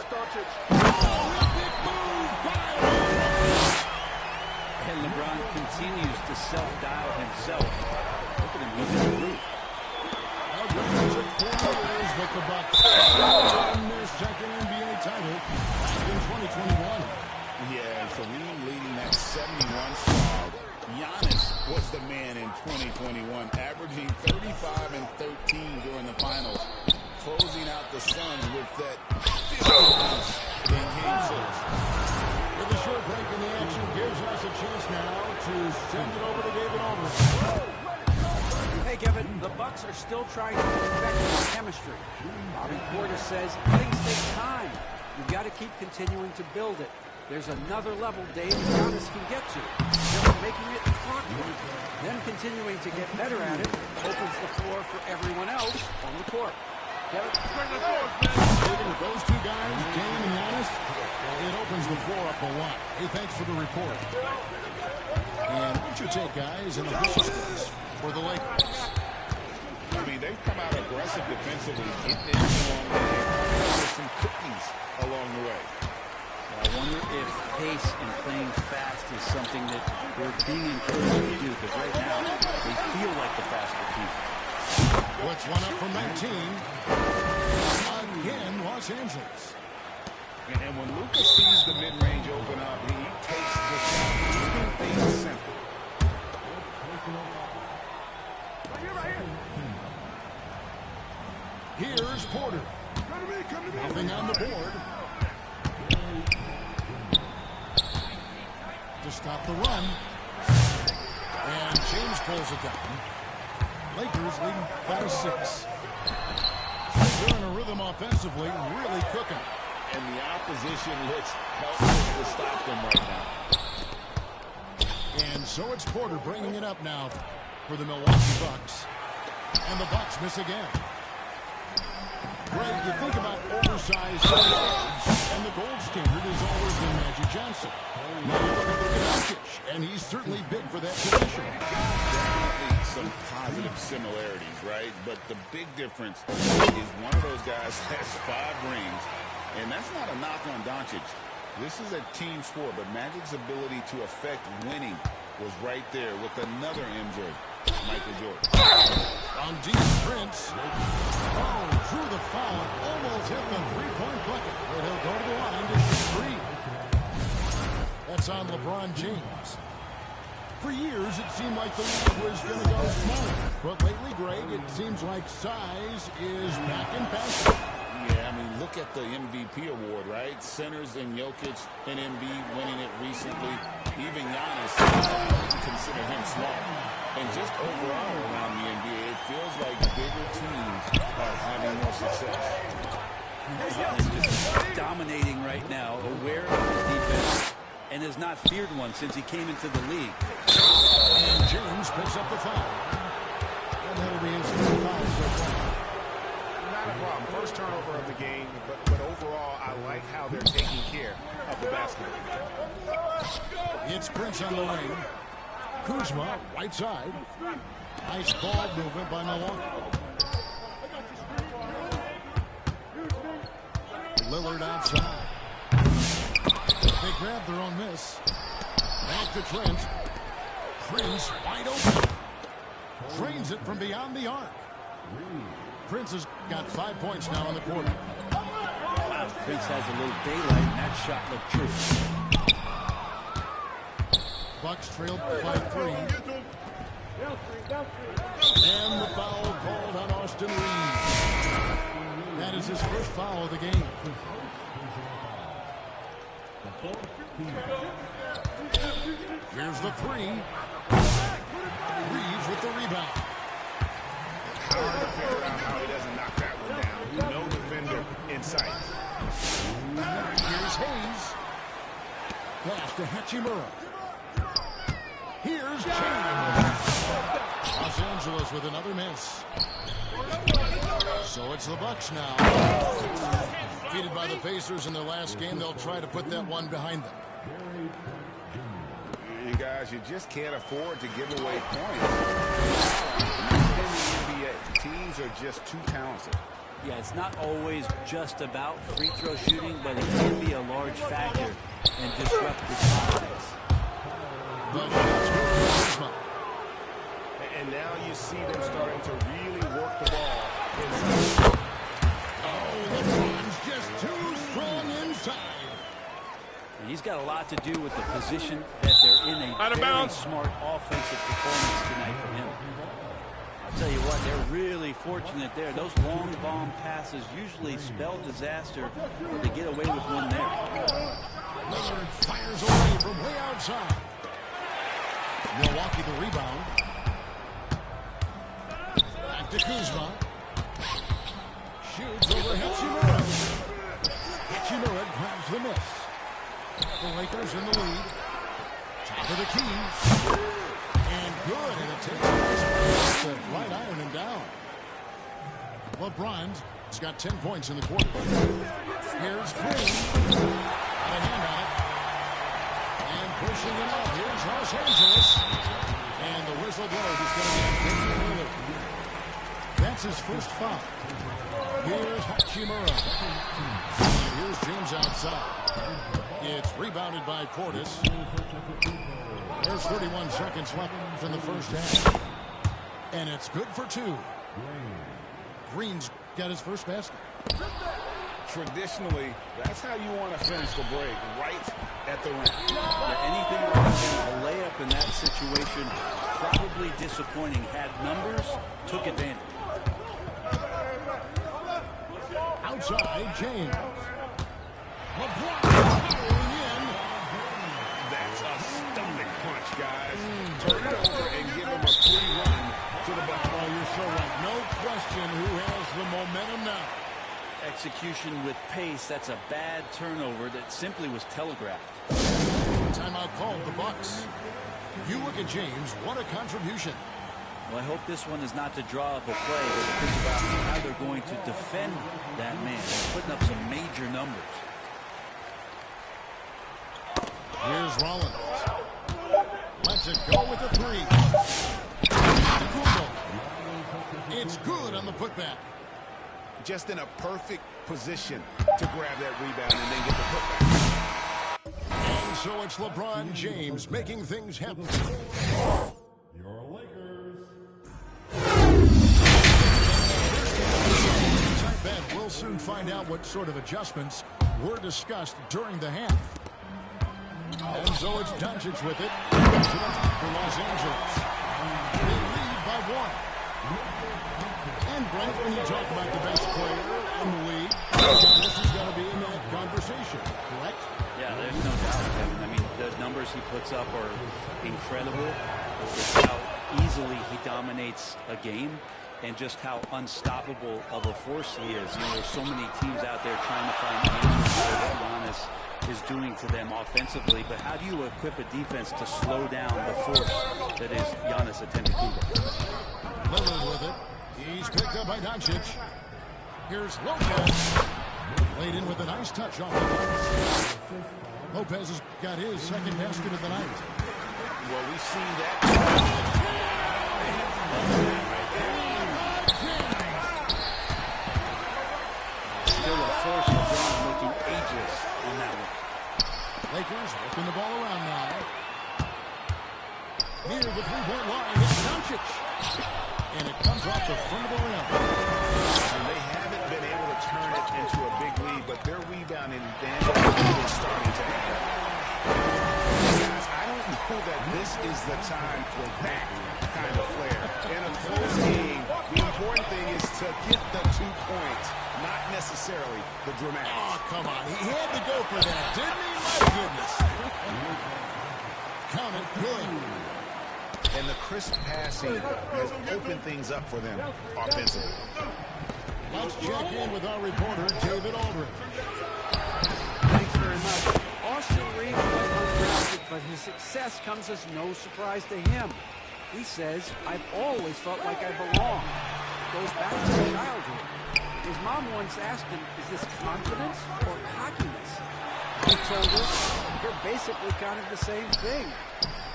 And LeBron continues to self-dial himself. Look at him, he's in the roof. But the Bucks won their second NBA title back in 2021. Yeah, Kareem leading that 71 squad. Giannis was the man in 2021, averaging 35 and 13 during the finals, closing out the Suns with that 50 points in Game 6. With a short break in the action gives us a chance now to send it over to David Aldridge. Hey, Kevin, the Bucks are still trying to perfect their chemistry. Bobby Portis says things take time. You've got to keep continuing to build it. There's another level Dave and Giannis can get to. Just making it clockwork. Then continuing to get better at it opens the floor for everyone else on the court. Kevin? With those two guys, Dame and Giannis, it opens the floor up a lot. Hey, thanks for the report. And what's your take, guys, in the business for the Lakers? I mean, they've come out aggressive defensively, getting it along the way, with some cookies along the way. I wonder if pace and playing fast is something that they're being encouraged to do, because right now they feel like the faster team. What's one up from 19? Again, Los Angeles. And when Luka sees the mid-range open up, he takes the shot, keeping things simple. Here's Porter. Nothing on the board. the run. And James pulls it down. Lakers leading by 6. They're in a rhythm offensively, really cooking. And the opposition looks helpless to stop them right now. And so it's Porter bringing it up now for the Milwaukee Bucks. And the Bucks miss again. Greg, you think about oversized players, and the gold standard has always been Magic Johnson. Now you look at Luka Doncic, and he's certainly big for that position. Definitely some positive similarities, right? But the big difference is one of those guys has 5 rings, and that's not a knock on Doncic. This is a team sport, but Magic's ability to affect winning was right there with another MJ, Michael Jordan. On deep, Prince. Oh, drew the foul. Almost hit the three-point bucket. But he'll go to the line to shoot 3. That's on LeBron James. For years, it seemed like the league was going to go smaller. But lately, Greg, it seems like size is back in fashion. Yeah, I mean, look at the MVP award, right? Centers and Jokic and Embiid winning it recently. Even Giannis, consider him small. And just overall around the NBA, it feels like bigger teams are having more success. He's just dominating right now, aware of his defense, and has not feared one since he came into the league. And James picks up the foul. And that'll be his 3rd foul so far. Not a problem. First turnover of the game, but overall, I like how they're taking care of the basketball. It's Prince on the wing. Kuzma, right side. Nice ball movement by Milwaukee. Lillard outside. They grab their own miss. Back to Trent. Prince wide open. Drains it from beyond the arc. Prince has got 5 points now in the quarter. Wow, Prince has a little daylight, and that shot looked true. Bucks trailed by 3. And the foul called on Austin Reeves. That is his first foul of the game. Here's the 3. Reeves with the rebound. Hard to figure out how he doesn't knock that one down. No defender in sight. Here's Hayes. Pass to Hachimura. Here's James. Los Angeles with another miss. So it's the Bucks now. Defeated by the Pacers in their last game, they'll try to put that one behind them. You guys, you just can't afford to give away points. In the NBA, teams are just too talented. Yeah, it's not always just about free throw shooting, but it can be a large factor and disrupt the offense. And now you see them starting to really work the ball inside. Oh, LeBron's just too strong inside. He's got a lot to do with the position that they're in. A very smart offensive performance tonight from him. I'll tell you what, they're really fortunate there. Those long bomb passes usually spell disaster, but they get away with one there. Lillard fires away from way outside. Milwaukee the rebound. Back to Kuzma. Shoots over Hachimura. Hachimura grabs the miss. The Lakers in the lead. Top of the key. And good. And it takes the right iron him down. LeBron's got 10 points in the quarter. Here's Green. Got a hand on it. And pushing it out. Here's Los Angeles. And the whistle blows. He's going to get Lillard. That's his first foul. Here's Hachimura. And here's James outside. It's rebounded by Portis. There's 31 seconds left in the first half. And it's good for 2. Green's got his first basket. Traditionally, that's how you want to finish the break, right at the rim. Yeah, anything like a layup in that situation, probably disappointing. Had numbers, took advantage. Outside, James. LeBron powering in. That's a stomach punch, guys. Turn it over and give him a free run to the bucket. Oh, you're so right. No question who has the momentum now. Execution with pace. That's a bad turnover that simply was telegraphed. Timeout called the Bucks. You look at James. What a contribution. Well, I hope this one is not to draw up a play, but to think about how they're going to defend that man. They're putting up some major numbers. Here's Rollins. Lets it go with the three. It's good on the putback. Just in a perfect position to grab that rebound and then get the putback. And so it's LeBron James making things happen. Your Lakers. Tight bet. We'll soon find out what sort of adjustments were discussed during the half. And so it's Doncic with it for Los Angeles. They lead by 1. And Brent, when you talk about the best player in the league, Giannis has got to be in that conversation, correct? Yeah, there's no doubt, Kevin. I mean, the numbers he puts up are incredible. It's how easily he dominates a game and just how unstoppable of a force he is. You know, there's so many teams out there trying to find answers to what Giannis is doing to them offensively, but how do you equip a defense to slow down the force that is Giannis Antetokounmpo? Lillard with it. He's picked up by Doncic. Here's Lopez. Laid in with a nice touch off the box. Lopez has got his second basket of the night. Well, we see that. Still a force LeBron looking ageless on that one. Lakers working the ball around now. Near the three-point line, it's Doncic. And it comes off the front of the rim. And they haven't been able to turn it into a big lead, but their rebounding advantage is starting to add up. Guys, I don't know that this is the time for that kind of flair. In a close game, the important thing is to get the 2 points, not necessarily the dramatic. Oh, come on. He had to go for that, didn't he? My goodness. Count it good. And the crisp passing has opened things up for them offensively. Let's check in with our reporter, David Aldridge. Thanks very much. Austin Reeves went undrafted, but his success comes as no surprise to him. He says, I've always felt like I belong. Goes back to his childhood. His mom once asked him, is this confidence or cockiness? He told her, they're basically kind of the same thing.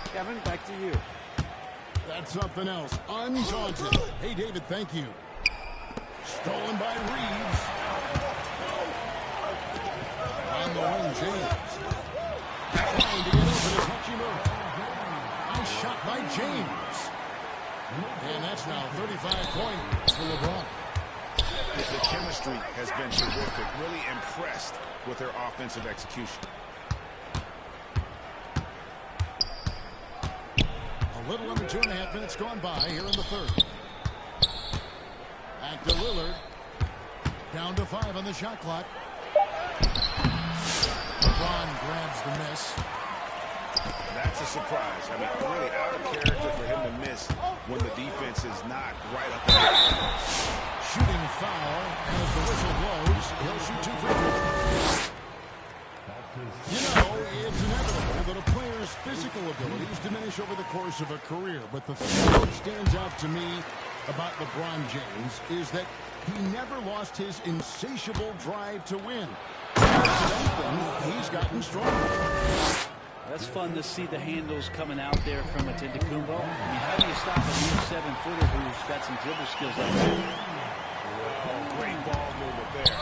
Kevin, back to you. That's something else. Undaunted. Hey, David, thank you. Stolen by Reeves. On the wing, James. Trying to get open is Hachimura. Nice shot by James. And that's now 35 points for LeBron. The chemistry has been terrific. Really impressed with their offensive execution. A little under 2.5 minutes gone by here in the third. Back to Lillard. Down to 5 on the shot clock. LeBron grabs the miss. That's a surprise. I mean, really out of character for him to miss when the defense is not right up there. Shooting foul as the whistle blows. He'll shoot 2 free throws. You know, it's inevitable that a player's physical abilities diminish over the course of a career. But the thing that stands out to me about LeBron James is that he never lost his insatiable drive to win. He's gotten stronger. That's fun to see the handles coming out there from Antetokounmpo. I mean, how do you stop a new 7-footer who's got some dribble skills like that? Great ball movement there.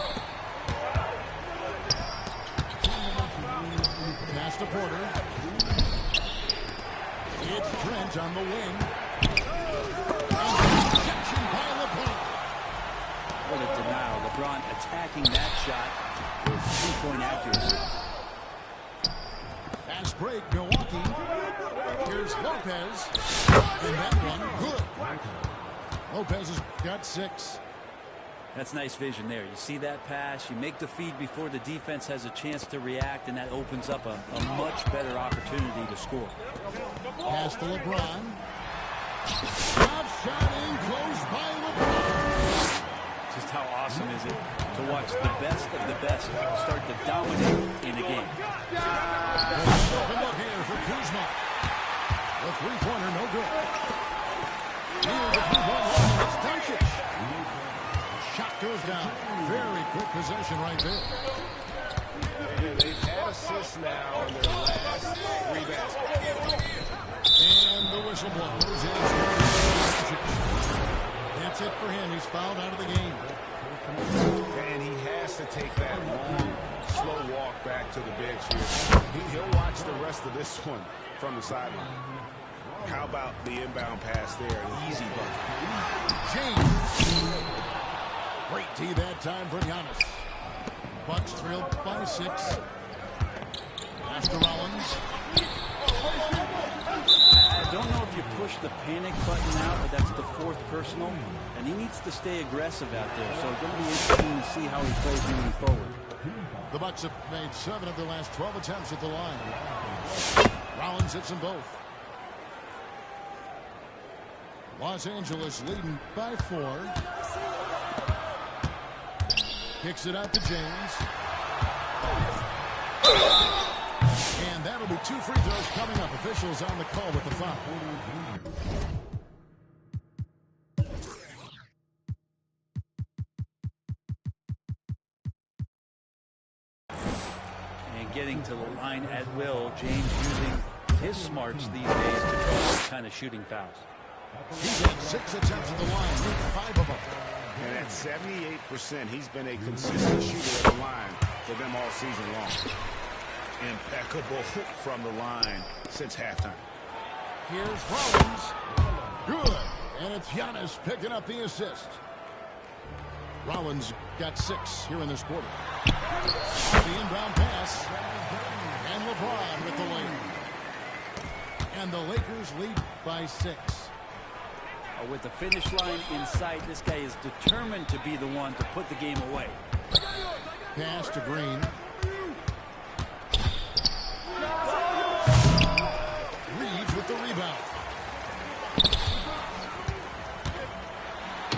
Pass to Porter. It's Trent on the wing. Rejection by LeBron. What a denial. LeBron attacking that shot with 2-point accuracy. Fast break, Milwaukee. Here's Lopez. And that one, good. Lopez has got 6. That's nice vision there. You see that pass, you make the feed before the defense has a chance to react, and that opens up a much better opportunity to score. Pass to LeBron. Top shot in close by LeBron. Just how awesome is it to watch the best of the best start to dominate in a game. Open look here for Kuzma. The three-pointer, no good. Here's the three-point line. It's Doncic. Shot goes down. Very quick possession right there. And they've had assists now in their last 3 baskets. And the whistle blows. That's it for him. He's fouled out of the game. And he has to take that long, slow walk back to the bench here. He'll watch the rest of this one from the sideline. How about the inbound pass there? An easy bucket. James. Great D that time from Giannis. Bucks trailed by 6. Pass to Rollins. I don't know if you push the panic button out, but that's the 4th personal, and he needs to stay aggressive out there. So it's going to be interesting to see how he plays moving forward. The Bucks have made 7 of their last 12 attempts at the line. Rollins hits them both. Los Angeles leading by 4. Kicks it out to James. And that'll be 2 free throws coming up. Officials on the call with the foul. And getting to the line at will, James using his smarts these days to draw those kind of shooting fouls. He's had 6 attempts at the line, hit 5 of them. And at 78%, he's been a consistent shooter at the line for them all season long. Impeccable from the line since halftime. Here's Rollins. Good. And it's Giannis picking up the assist. Rollins got 6 here in this quarter. The inbound pass. And LeBron with the lane. And the Lakers lead by 6. With the finish line in sight, this guy is determined to be the one to put the game away. Pass to Green. Reeves with the rebound.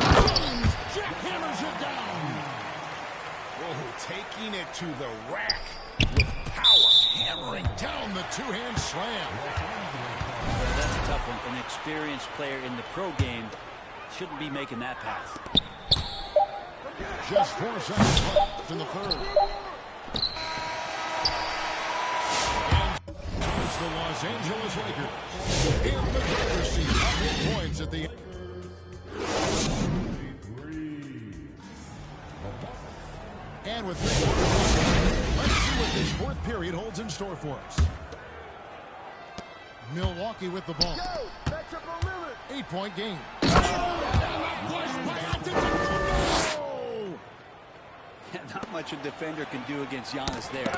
James jackhammers it down. Whoa, taking it to the rack with power. Hammering down the 2-hand slam. That's a tough one. An experienced player in the pro game shouldn't be making that pass. Just 4 seconds left in the 3rd. And it's the Los Angeles Lakers in the driver's seat. 100 points at the end. And with 3 quarters left, let's see what this 4th period holds in store for us. Milwaukee with the ball. 8-point game. Not much a defender can do against Giannis there.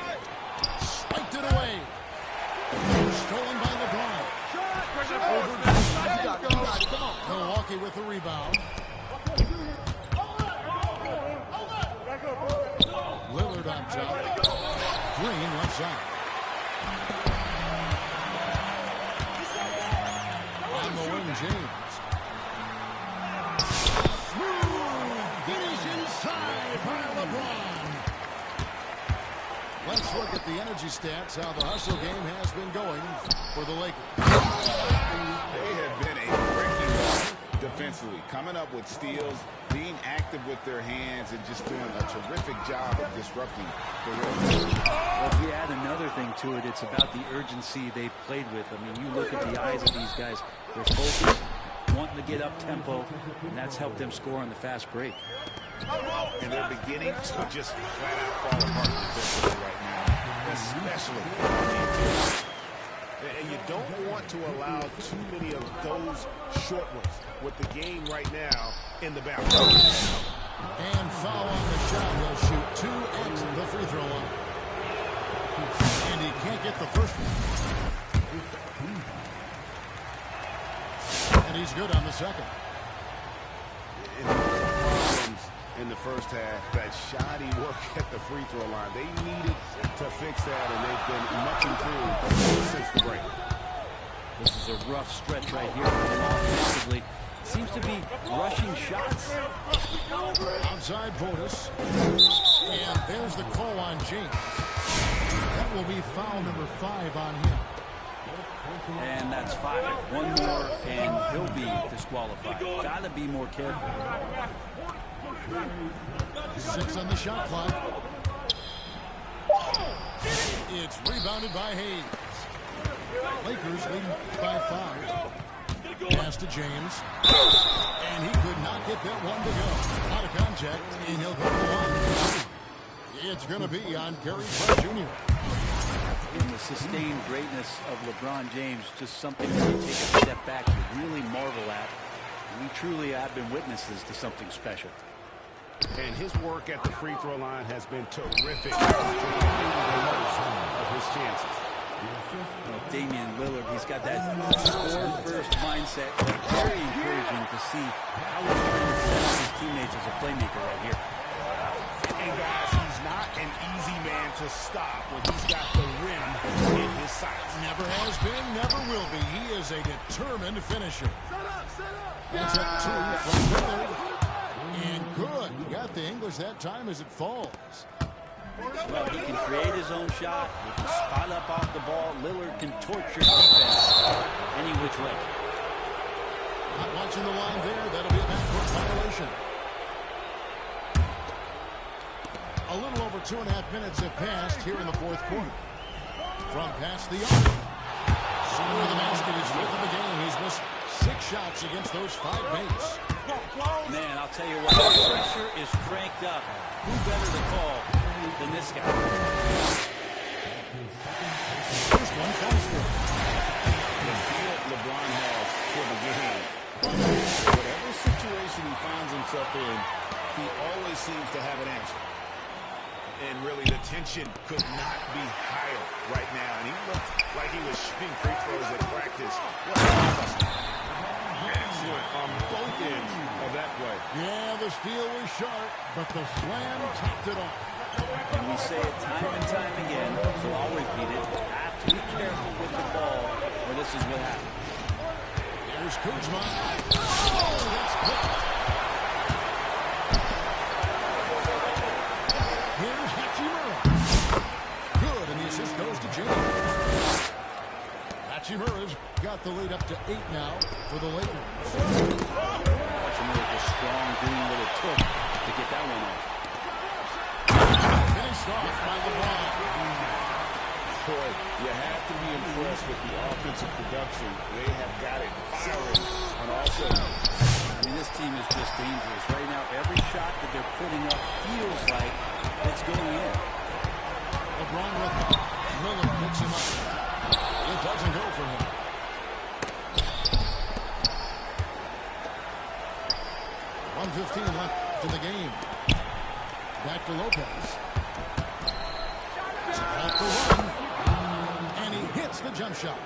Spiked it away. Stolen by LeBron. Milwaukee with the rebound. Lillard on top. Green left side. On the wing, James. Smooth finish inside by LeBron. Let's look at the energy stats, how the hustle game has been going for the Lakers. They have been a breaking ball defensively, coming up with steals, being active with their hands, and just doing a terrific job of disrupting the rim. Well, if you add another thing to it, it's about the urgency they've played with. I mean, you look at the eyes of these guys. They're focused, wanting to get up tempo, and that's helped them score on the fast break. And they're beginning to just flat out fall apart defensively right now, especially on the interior. And you don't want to allow too many of those short ones with the game right now in the balance. And foul on the shot. He'll shoot 2 at the free throw line. And he can't get the first one. And he's good on the second. And one of the problems in the first half. That shoddy work at the free throw line. They needed to fix that, and they've been much improved since the break. This is a rough stretch right here for them offensively. Seems to be rushing shots. Outside Votis. And there's the call on James. That will be foul number 5 on him. And that's 5. One more, and he'll be disqualified. Got to be more careful. 6 on the shot clock. It's rebounded by Hayes. Lakers leading by 5. Pass to James. And he could not get that one to go. Out of contact, and he'll go to the line. It's going to be on Gary Trent Jr. And the sustained greatness of LeBron James, just something when you take a step back, you really marvel at. We truly have been witnesses to something special. And his work at the free throw line has been terrific. Most of his chances. Well, Damian Lillard, he's got that score-first mindset. Very encouraging to see how he's trying to set up his teammates as a playmaker right here. And guys, he's not an easy man to stop when he's got the rim in his sights. Never has been, never will be. He is a determined finisher. That's up 2 from Lillard. And good. He got the English that time as it falls. Well, he can create his own shot. He can spot up off the ball. Lillard can torture defense any which way. Not watching the line there. That'll be a backcourt violation. A little over 2.5 minutes have passed here in the fourth quarter. From past the arc. Center of the basket is 5th of the game. He's missed 6 shots against those 5 mates. Man, I'll tell you what, the pressure is cranked up. Who better to call than this guy? This one falls through. The feel LeBron has for the game. Whatever situation he finds himself in, he always seems to have an answer. And really, the tension could not be higher right now. And he looked like he was shooting free throws at practice. Excellent on both ends of that play. Yeah, the steal was sharp, but the slam topped it off. And we say it time and time again, so I'll repeat it. Have to be careful with the ball, or this is what happens. There's Kuzma. Oh, that's good. Here's Hachimura. Good, and the assist goes to James. Hachimura's got the lead up to 8 now for the Lakers. Hachimura just strong, doing what it took to get that one off. Finished off by LeBron. Boy, you have to be impressed with the offensive production. They have got it firing on all cylinders. I mean, this team is just dangerous. Right now, every shot that they're putting up feels like it's going in. LeBron with him. Lillard picks him up. It doesn't go for him. .1:15 left in the game. Back to Lopez. Off the run. And he hits the jump shot.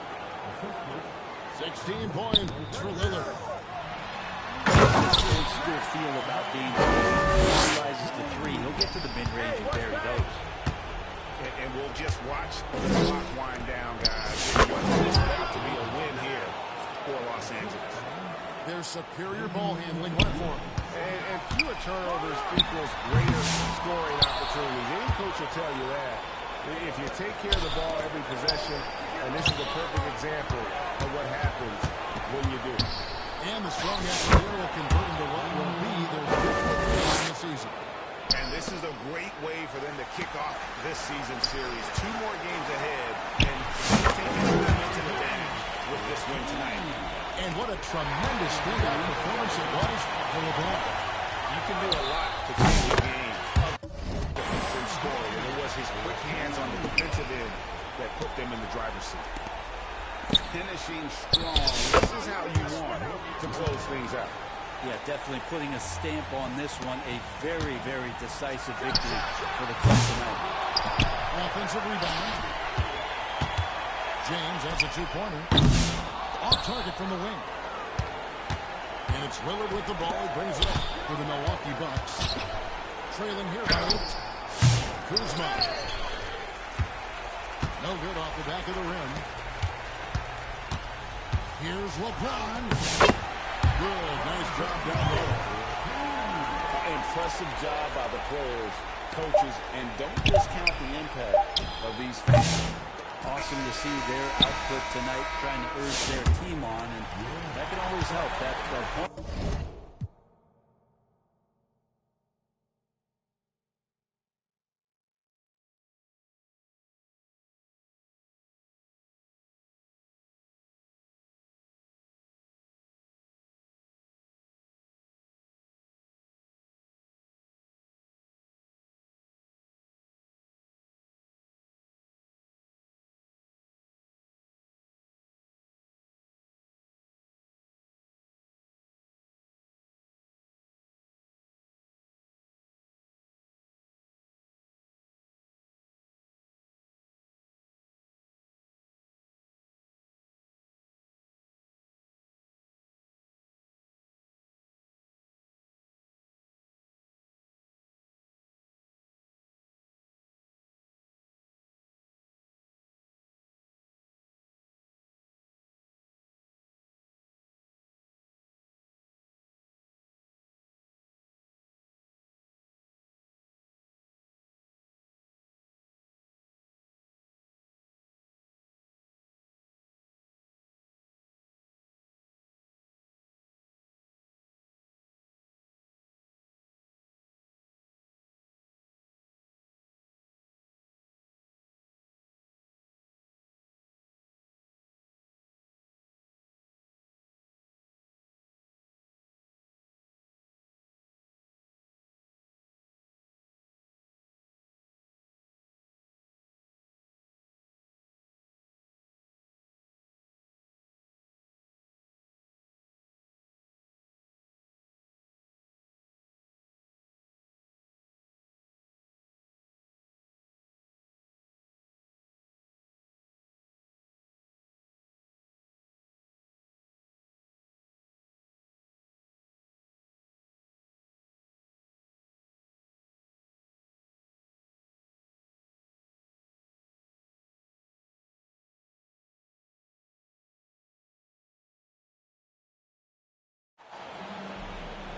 16 points for Lillard. Old school feel about Dame. He realizes the 3. He'll get to the mid-range and there he goes. And we'll just watch the clock wind down, guys. It's about to be a win here for Los Angeles. Their superior ball handling went for him. And fewer turnovers equals greater scoring opportunities. Any coach will tell you that. If you take care of the ball every possession, and this is a perfect example of what happens when you do. And the strong effort here will convert into what will be their 5th win in the season. And this is a great way for them to kick off this season series. 2 more games ahead, and take momentum advantage with this win tonight. And what a tremendous standout performance it was for LeBron. You can do a lot to change the game in scoring, and it was his quick hands on the defensive end that put them in the driver's seat. Finishing strong. This is how you want to close things out. Yeah, definitely putting a stamp on this one. A very, very decisive victory for the club tonight. Offensive rebound. James has a 2-pointer. Off target from the wing. And it's Lillard with the ball. He brings it up for the Milwaukee Bucks. Trailing here by 8. Kuzma. No good off the back of the rim. Here's LeBron. Good. Nice job down there. Impressive job by the players, coaches, and don't discount the impact of these fans. Awesome to see their output tonight, trying to urge their team on, and that can always help. That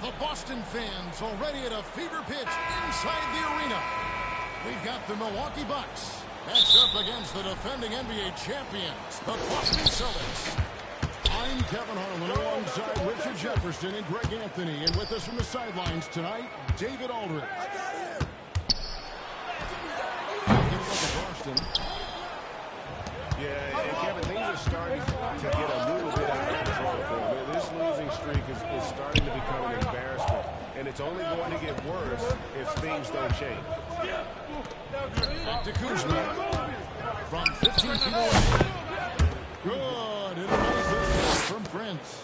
The Boston fans already at a fever pitch inside the arena. We've got the Milwaukee Bucks matched up against the defending NBA champions, the Boston Celtics. I'm Kevin Harlan alongside Richard Jefferson and Greg Anthony. And with us from the sidelines tonight, David Aldridge. Boston. Yeah, and Kevin, things are starting to get a little bit out of control for him. This losing streak is starting to become an embarrassment, and it's only going to get worse if things don't change. Back to Kuzma from 15 feet away. Good. And a nice assist from Prince.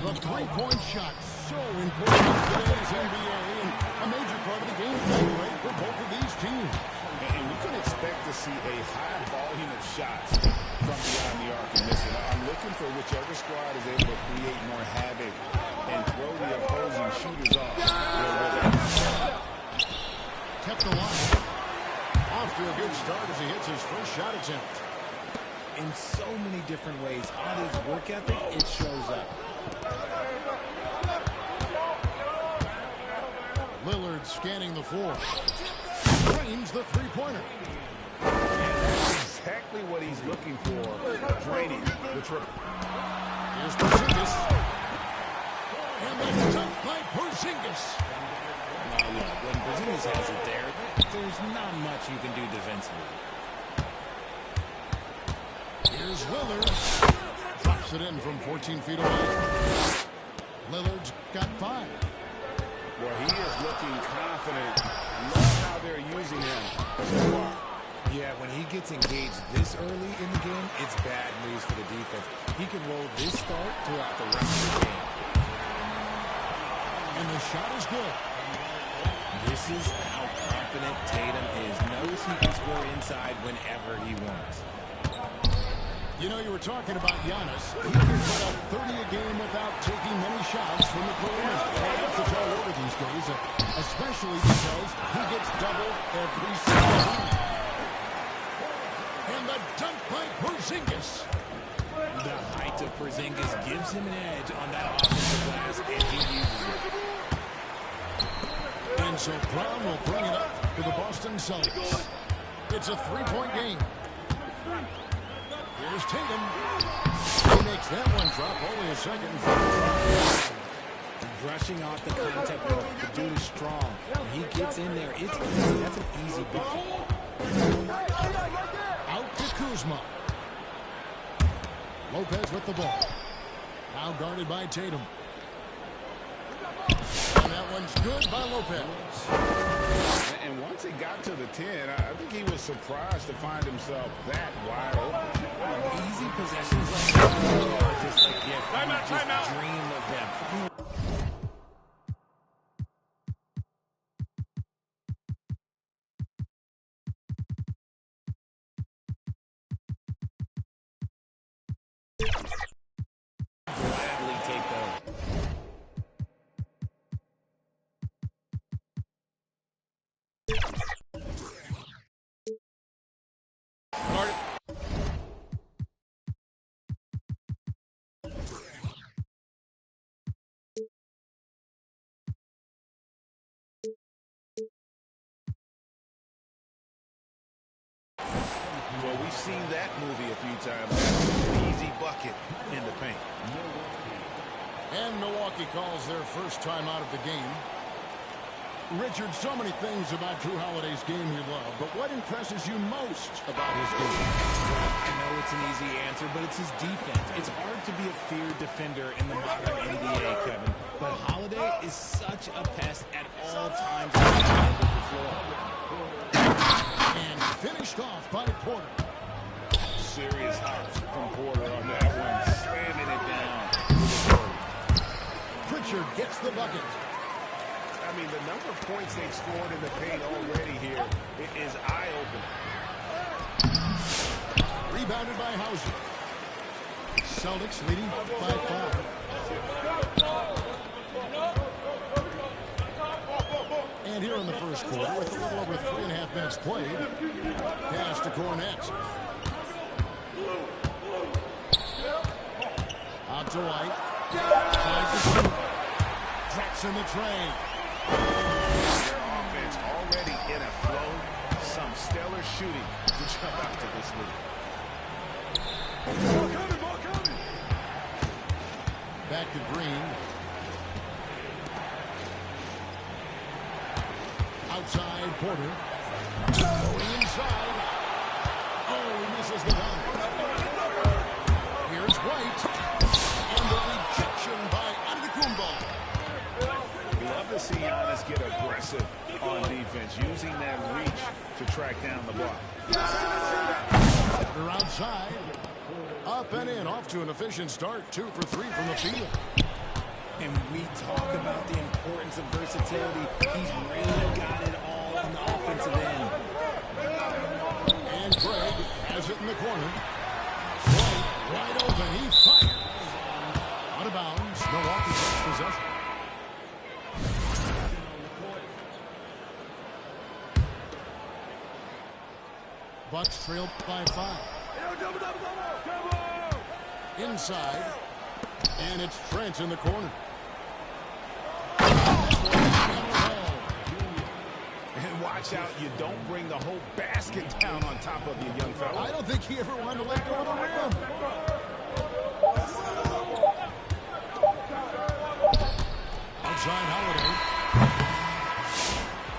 The three-point shot, so important in today's NBA, and a major part of the game plan, right, for both of these teams. And we can expect to see a high volume of shots from beyond the arc in this one. I'm looking for whichever squad is able to create more havoc and throw the opposing shooters off. Kept alive. Off to a good start as he hits his first shot attempt. In so many different ways, on his work ethic, it shows up. Lillard scanning the floor. Drains the three-pointer. And that's exactly what he's looking for. Draining the triple. Here's Porzingis. And that's up by Porzingis. Now look, when Porzingis has it there, there's not much you can do defensively. Here's Lillard. Drops it in from 14 feet away. Lillard's got 5. Well, he is looking confident. Love how they're using him so far. Yeah, when he gets engaged this early in the game, it's bad news for the defense. He can roll this start throughout the rest of the game. And the shot is good. This is how confident Tatum is. Knows he can score inside whenever he wants. You know, you were talking about Giannis. He can put up 30 a game without taking many Officially because he gets double every single time. And the dunk by Porzingis. The height of Porzingis gives him an edge on that offensive glass, and he uses it. And so Brown will bring it up to the Boston Celtics. It's a three-point game. Here's Tatum. He makes that one drop only a second for the try. Brushing off the contact rope. The dude is strong. When he gets in there, it's easy. That's an easy bucket. Out to Kuzma. Lopez with the ball. Now guarded by Tatum. And that one's good by Lopez. And once he got to the 10, I think he was surprised to find himself that wide open. Easy possessions like that are just a gift. Timeout. Dream of them. Gladly take those. Well, we've seen that movie a few times. Easy bucket in the paint. And Milwaukee calls their first time out of the game. Richard, so many things about Drew Holiday's game you love, but what impresses you most about his game? I know it's an easy answer, but it's his defense. It's hard to be a feared defender in the modern NBA, Kevin. But Holiday is such a pest at all times on the end of the floor. And finished off by Porter. Serious hops from Porter on that one, slamming it down. Pritchard gets the bucket. I mean, the number of points they've scored in the paint already here is eye-opening. Rebounded by Hauser. Celtics leading by 5. And here in the first quarter, with a little over 3.5 minutes played, pass to Cornette. Out to White. 5 to shoot. Drops in the tray. Their offense already in a flow. Some stellar shooting to jump out to this lead. Ball coming. Back to Green. Outside, Porter. Going inside. Oh, he misses the dunk. Here's White. And the rejection by Antetokounmpo. Love to see Giannis get aggressive on defense, using that reach to track down the block. They're outside. Up and in, off to an efficient start. 2 for 3 from the field. And we talk about the importance of versatility. He's really got it all on the offensive end. And Craig has it in the corner. White wide open. He fires. Out of bounds. Milwaukee takes possession. Bucks trail by 5. Inside. And it's Trent in the corner. And watch out, you don't bring the whole basket down on top of you, young fella. I don't think he ever wanted to let go of the rim. Outside Holiday.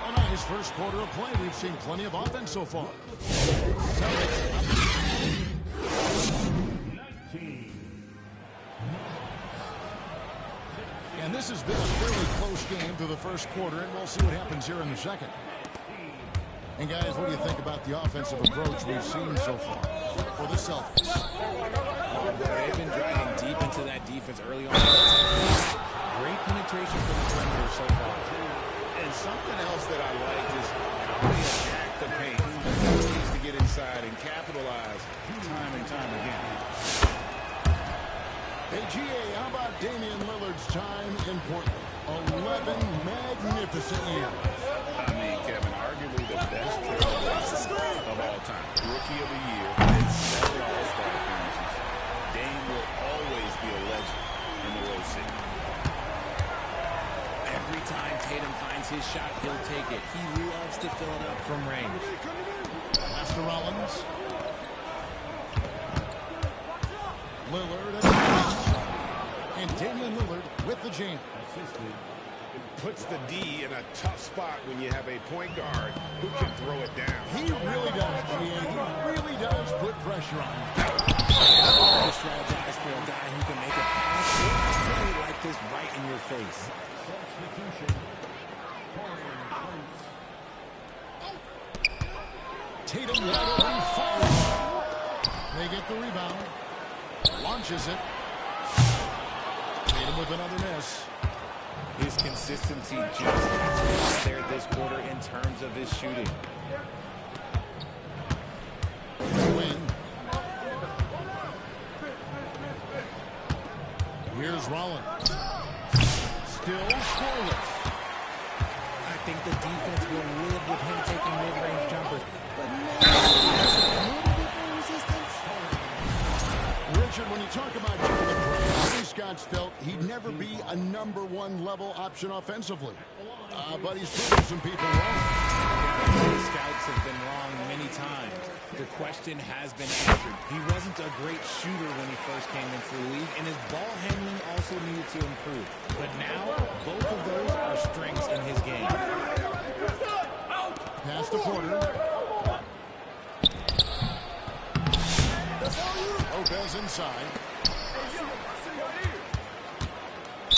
A nice first quarter of play. We've seen plenty of offense so far. And this has been a fairly close game through the first quarter, and we'll see what happens here in the second. And guys, what do you think about the offensive approach we've seen so far for the Celtics? They've been driving deep into that defense early on. Great penetration from the perimeter so far. And something else that I liked is how they attack the paint. Needs to get inside and capitalize time and time again. Hey, GA, how about Damian Lillard's time in Portland? 11 magnificent years. I mean, Kevin, arguably the best trailblazer of all time. Rookie of the year and 7 All-Star appearances. Dame will always be a legend in the Rose City. Every time Tatum finds his shot, he'll take it. He loves to fill it up from range. Pass to Rollins. Lillard and Damian Lillard with the jam. It puts the D in a tough spot when you have a point guard who can throw it down. He really does, Gian. He really does put pressure on him. You strategize for a guy who can make a pass or play like this right in your face. Tatum wide open, fires. They get the rebound. Launches it. Tatum with another miss. His consistency just has to be there this quarter in terms of his shooting. Win. Here's Rollins. Still scoreless. I think the defense will live with him taking mid-range jumpers, but maybe there's a little bit more resistance. Richard, when you talk about Jalen Brown, Tony Scott felt he'd never be a #1 level option offensively. But he's proven some people wrong. The scouts have been wrong many times. The question has been answered. He wasn't a great shooter when he first came into the league, and his ball handling also needed to improve. But now, both of those are strengths in his game. Pass to Porter. Lopez inside.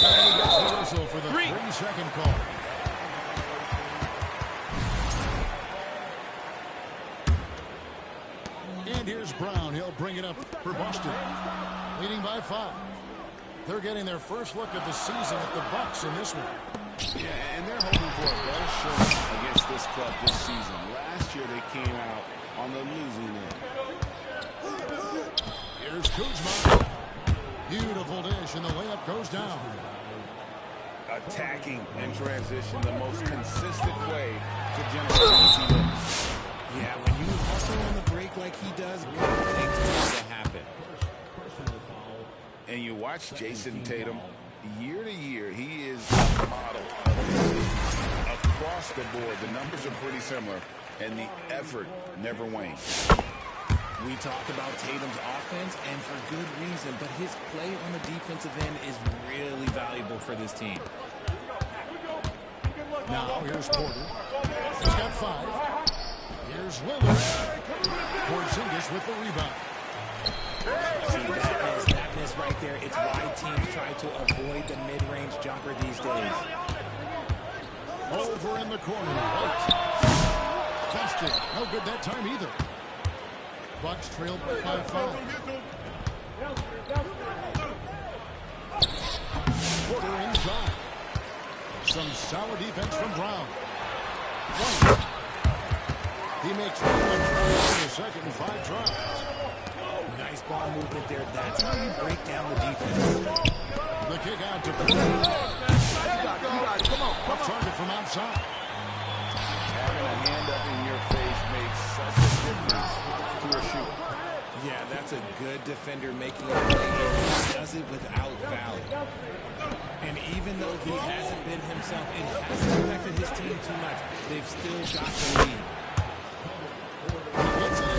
And he gets the whistle for the 3-second call. And here's Brown. He'll bring it up for Boston. Leading by 5. They're getting their first look of the season at the Bucks in this one. Yeah, and they're hoping for a better showing against this club this season. Last year they came out on the losing end. Here's Kuzma. Beautiful dish, and the layup goes down. Attacking in transition, the most consistent way to generate easy looks. Yeah, when you hustle on the break like he does, good things tend to happen. And you watch Jason Tatum, year to year, he is a model of consistency. Across the board, the numbers are pretty similar, and the effort never wanes. We talk about Tatum's offense, and for good reason, but his play on the defensive end is really valuable for this team. Now here's Porter. He's got 5. Here's Lillard. Porzingis with the rebound. See, that miss right there. It's why teams try to avoid the mid-range jumper these days. Over in the corner. Right. Busted. No good that time either. Bucks trailed by 5. Porter inside. Some solid defense from Brown. One. He makes 1 in the second and 5 tries. Nice ball movement there. That's how you break down the defense. The kick out to Brown. Come on. Tough target from outside. Having a hand up in your face makes such a difference to a shooter. Yeah, that's a good defender making a play. He does it without fouling. And even though he hasn't been himself, it hasn't affected his team too much. They've still got the lead. He gets it in.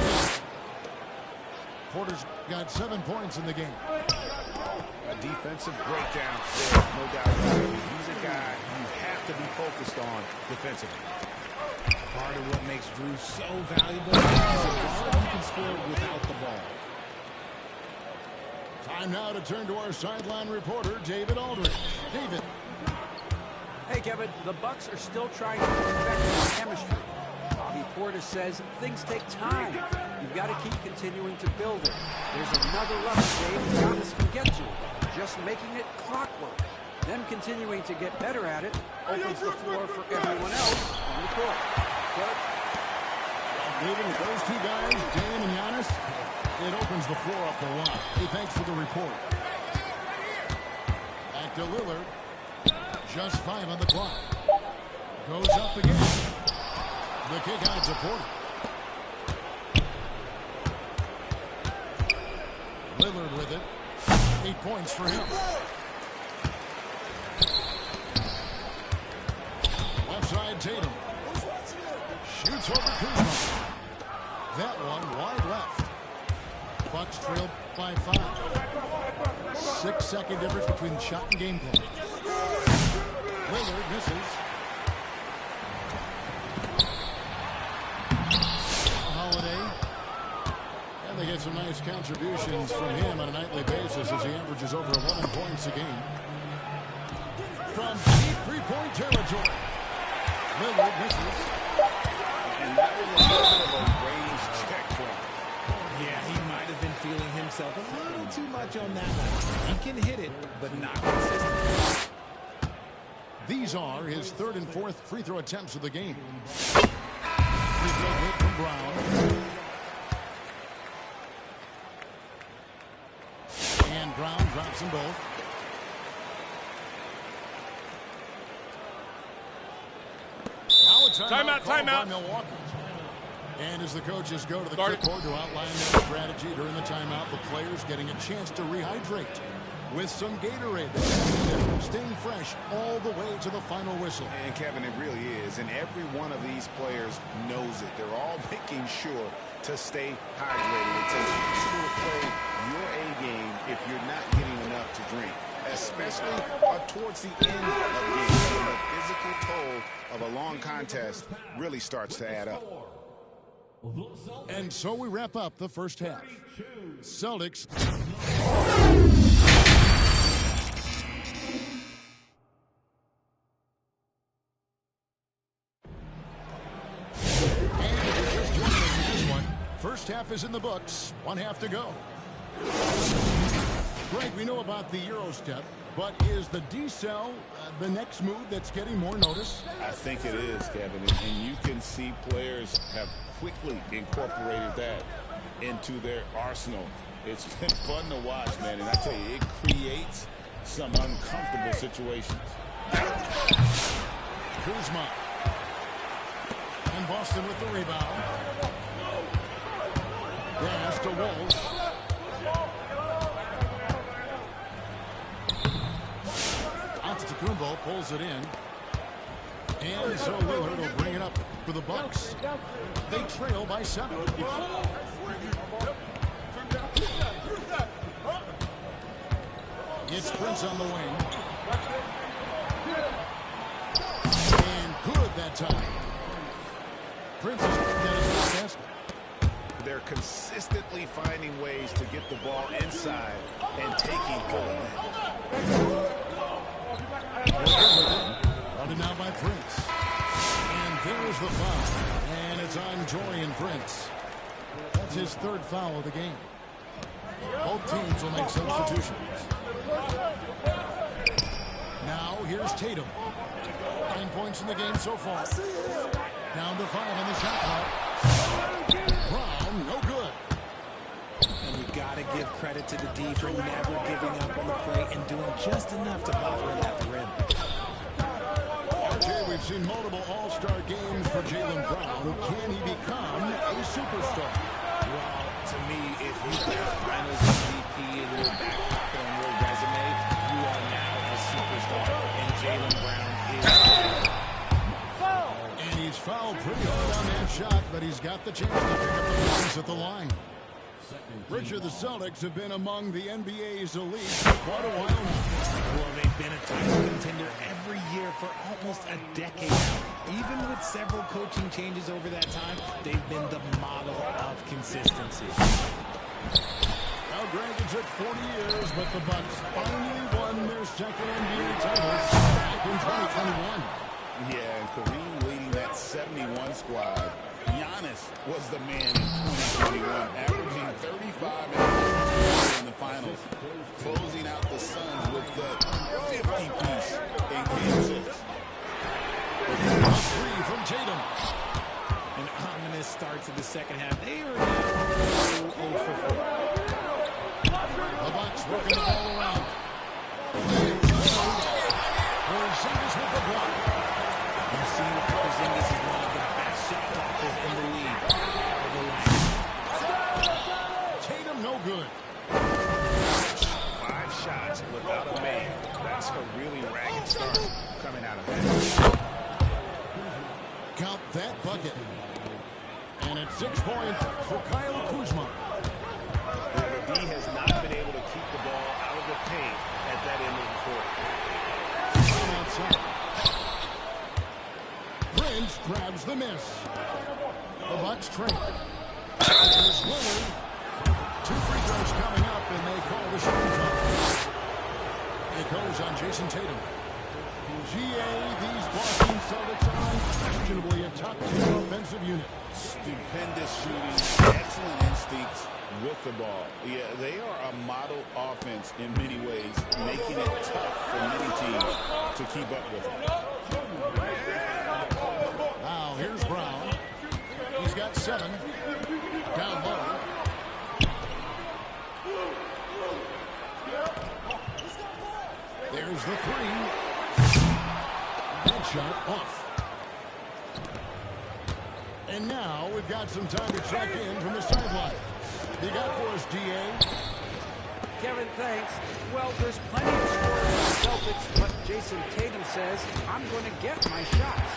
Porter's got 7 points in the game. A defensive breakdown there, no doubt about it. He's a guy you have to be focused on defensively. Part of what makes Drew so valuable is a guard who can score without the ball. Time now to turn to our sideline reporter, David Aldridge. David. Hey, Kevin, the Bucks are still trying to perfect their chemistry. Bobby Portis says things take time. You've got to keep continuing to build it. There's another level Dave Giannis can get to, just making it clockwork. Them continuing to get better at it opens the floor for everyone else on the court. David, with those 2 guys, Dame and Giannis, it opens the floor up for 1. Hey, thanks for the report. Back to Lillard. Just 5 on the clock. Goes up again. The kick out to Porter. Lillard with it. 8 points for him. Left side, Tatum. Shoots over Kuzma. That one wide left. Bucks trail by 5. 6-second difference between shot and game clock. Lillard misses. Holiday. And they get some nice contributions from him on a nightly basis as he averages over 11 points a game. From deep three-point territory. Lillard misses. And that was a little bit of a range check for him. Yeah, he might have been feeling himself a little too much on that one. He can hit it, but not consistently. These are his 3rd and 4th free throw attempts of the game. Free throw hit from Brown. And Brown drops them both. Now it's Timeout, timeout. Milwaukee. And as the coaches go to the clipboard to outline their strategy during the timeout, the players getting a chance to rehydrate with some Gatorade, staying fresh all the way to the final whistle. And Kevin, it really is. And every one of these players knows it. They're all making sure to stay hydrated. It's impossible to play your A game if you're not getting enough to drink, especially towards the end of the game. When the physical toll of a long contest really starts to add up. And so we wrap up the first half. Celtics. And if you're just joining us for this one, first half is in the books. 1 half to go. Greg, we know about the Euro step, but is the decel the next move that's getting more notice? I think it is, Kevin. And you can see players have quickly incorporated that into their arsenal. It's been fun to watch, man. And I tell you, it creates some uncomfortable situations. Kuzma. And Boston with the rebound. Pass to Wolves. Antetokounmpo pulls it in. And so Lillard will bring it up for the Bucks. They trail by 7. It's Prince on the wing. And good that time. Prince has got his first basket. They're consistently finding ways to get the ball inside and taking full advantage. Routed now by Prince. And there's the foul. And it's on Jorian Prince. That's his 3rd foul of the game. Both teams will make substitutions. Now here's Tatum. 9 points in the game so far. Down to 5 on the shot clock. Brown, no good. And you got to give credit to the D for never giving up on the play and doing just enough to bother him at the rim. RJ, we've seen multiple all-star games for Jaylen Brown. Can he become a superstar? Well, to me, if you've got Finals MVP in your back pocket on your resume, you are now a superstar. And Jaylen Brown is that. And he's fouled pretty hard on that shot, but he's got the chance to pick up the points at the line. Richard, the Celtics have been among the NBA's elite for quite a while now. Well, they've been a title contender every year for almost a decade now. Even with several coaching changes over that time, they've been the model of consistency. Now, Greg, it took 40 years, but the Bucks finally won their 2nd NBA title back in 2021. Yeah, and Kareem leading that 71 squad. Giannis was the man in 2021, averaging 35 and in the finals, closing out the Suns with the 50-piece in Game 6. 3 from Tatum. An ominous start to the second half. They are now 0 for 4. The Bucks working the ball around. Porzingis seen that Porzingis is one of the best shot blockers in the league. Tatum, no good. 5 shots without a make. That's a really ragged start coming out of that. Count that bucket. And it's 6 points for Kyle Kuzma. The D has not been able to keep the ball out of the paint at that end of the court. From outside. Prince grabs the miss. The Bucks trail. Here's Lillard. 2 free throws coming up, and they call the shooting foul. It goes on Jason Tatum. GA, these Boston Celtics are unquestionably a top-tier offensive unit. Stupendous shooting, excellent instincts with the ball. Yeah, they are a model offense in many ways, making it tough for many teams to keep up with them. Now, here's Brown. He's got 7. Down low. There's the 3. That shot off. And now we've got some time to check in from the sideline. You got for us, DA? Kevin, thanks. Well, there's plenty of scoring for the Celtics, but Jason Tatum says, I'm going to get my shots.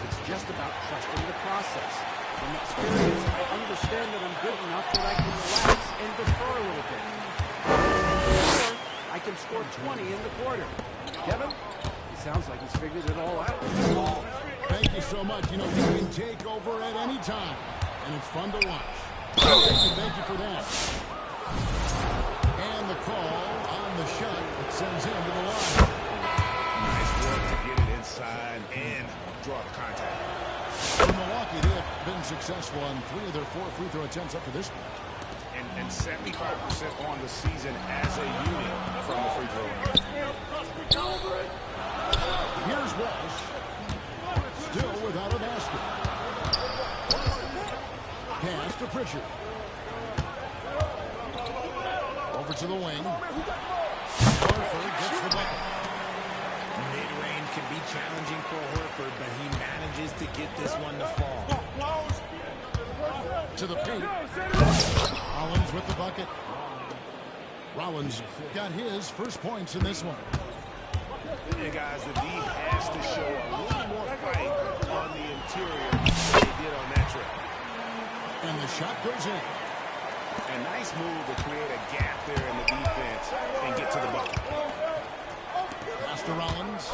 It's just about trusting the process. From experience, I understand that I'm good enough that I can relax and defer a little bit. Or I can score 20 in the quarter. Kevin, he sounds like he's figured it all out. Thank you so much. You know, he can take over at any time, and it's fun to watch. Thank you for that. And the call on the shot that sends him to the line. Nice work to get it inside and draw the contact. For Milwaukee, they have been successful on 3 of their 4 free throw attempts up to this point. And 75% on the season as a unit from the free throw line. Here's Walsh. Still without a basket. Pass to Pritchard. Over to the wing. Horford gets the bucket. Mid-range can be challenging for Horford, but he manages to get this one to fall. To the paint. Rollins with the bucket. Rollins got his first points in this one. And guys, the D has to show a little more fight on the interior than they did on that trip. And the shot goes in. A nice move to create a gap there in the defense and get to the bucket. Pass to Rollins.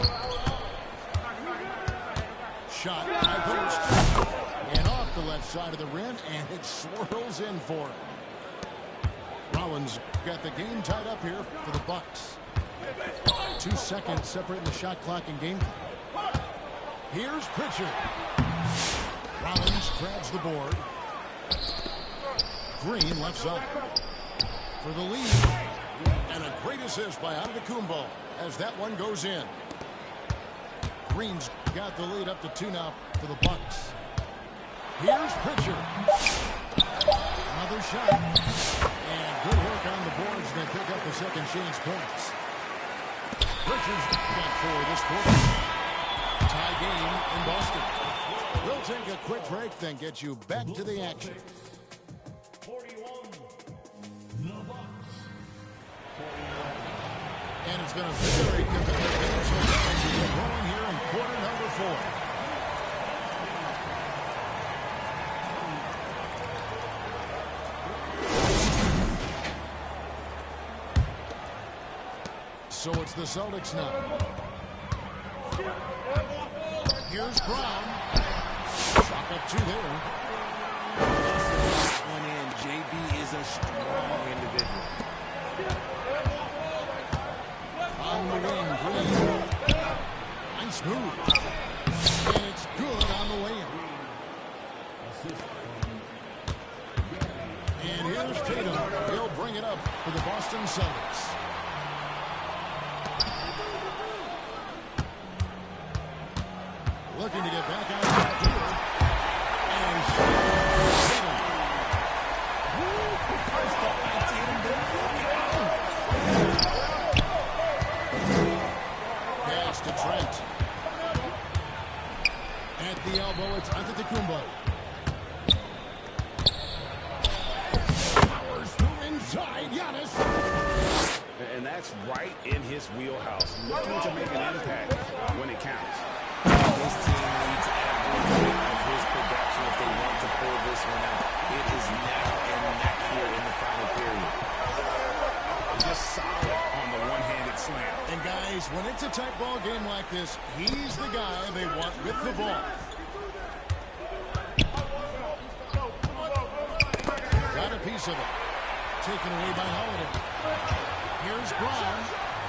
Shot high post. And off the left side of the rim, and it swirls in for him. Rollins got the game tied up here for the Bucks. 2 seconds separating the shot clock and game clock. Here's Pritchard. Rollins grabs the board. Green left side for the lead. And a great assist by Antetokounmpo as that one goes in. Green's got the lead up to 2 now for the Bucks. Here's Pritchard. Another shot. And good work on the boards. They pick up the second chance points. Pritchard's got 4 this quarter. Tie game in Boston. We'll take a quick break, then get you back to the action. 41, the Bucks. And it's been a very competitive game so far as we get rolling here in quarter number 4. So it's the Celtics now. Here's Brown. Shot up 2 there. One in. JB is a strong individual. On the wing, Green. Nice move. And it's good on the layup. And here's Tatum. He'll bring it up for the Boston Celtics. Looking to get back out there. And Tatum. Pass to Trent. At the elbow, it's Antetokounmpo. Powers through inside, Giannis. And that's right in his wheelhouse, looking to make an impact when it counts. This team needs every bit of his production if they want to pull this one out. It is neck and neck here in the final period. Just solid on the one-handed slam. And guys, when it's a tight ball game like this, he's the guy they want with the ball. Got a piece of it. Taken away by Holiday. Here's Brown.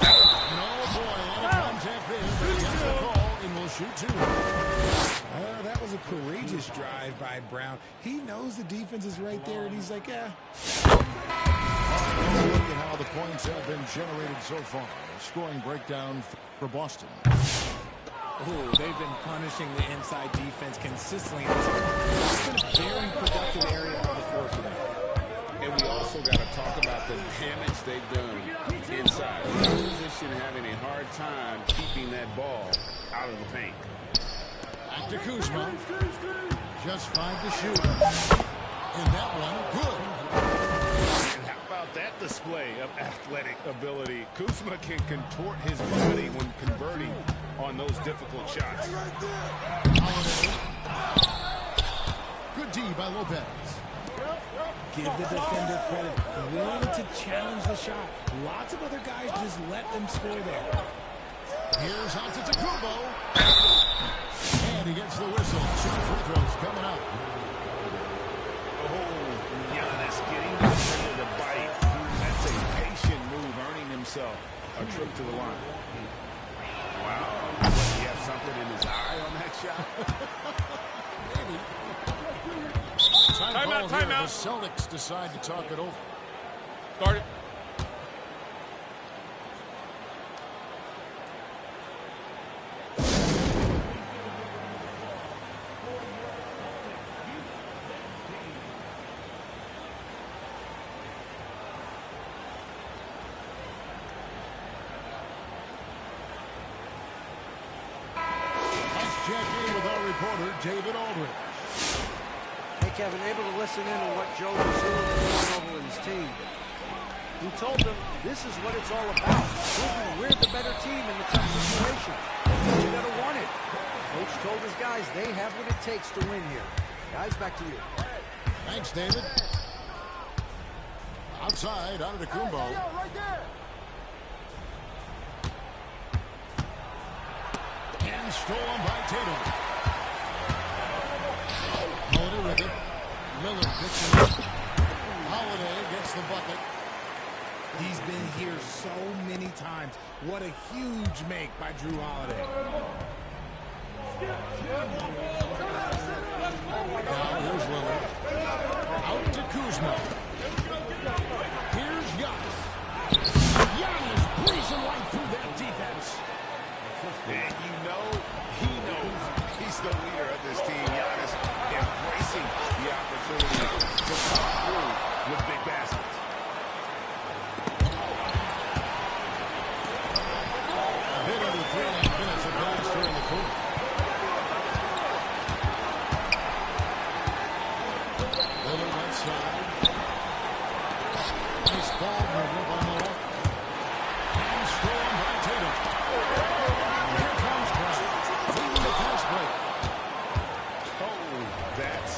And oh boy, a lot of contact there, but he gets the call and will shoot two. That was a courageous drive by Brown. He knows the defense is right there, and he's like, yeah. Look at how the points have been generated so far. A scoring breakdown for Boston. Ooh, they've been punishing the inside defense consistently. It's been a very productive area of the floor for them. And we also got to talk about the damage they've done inside. The opposition having a hard time keeping that ball out of the paint. Back to Kuzma. Just 5 to shoot. And that one, good. And how about that display of athletic ability? Kuzma can contort his body when converting on those difficult shots. Good D by Lopez. Give the defender credit. Willing to challenge the shot. Lots of other guys just let them score there. Here's Antetokounmpo. And he gets the whistle. 2 free throws coming up. Oh, Giannis getting the defender to bite. That's a patient move, earning himself a trip to the line. Wow. Does he have something in his eye on that shot? Maybe. Timeout. The Celtics decide to talk it over. Start it. Let's check in with our reporter, David Aldridge. Hey, Kevin, able to listen in on what Joe Mazzulla was going over with his team. He told them this is what it's all about. Proving we're the better team in the tough situation. But you gotta want it. Coach told his guys they have what it takes to win here. Guys, back to you. Thanks, David. Outside, Antetokounmpo. And stolen by Tatum. Holiday with it. Lillard gets it. Holiday gets the bucket. He's been here so many times. What a huge make by Drew Holiday. Now here's Lillard. Out to Kuzma. Here's Giannis. Giannis breezing right through that defense. And you know, he knows he's the leader of this team. Giannis embracing the opportunity to come through with big baskets. A bit under 3.5 minutes of pass here in the fourth. Lillard left side. Nice ball movement by Miller. And stolen by Tatum. And here comes Brown. Leading the fast break. Oh, that's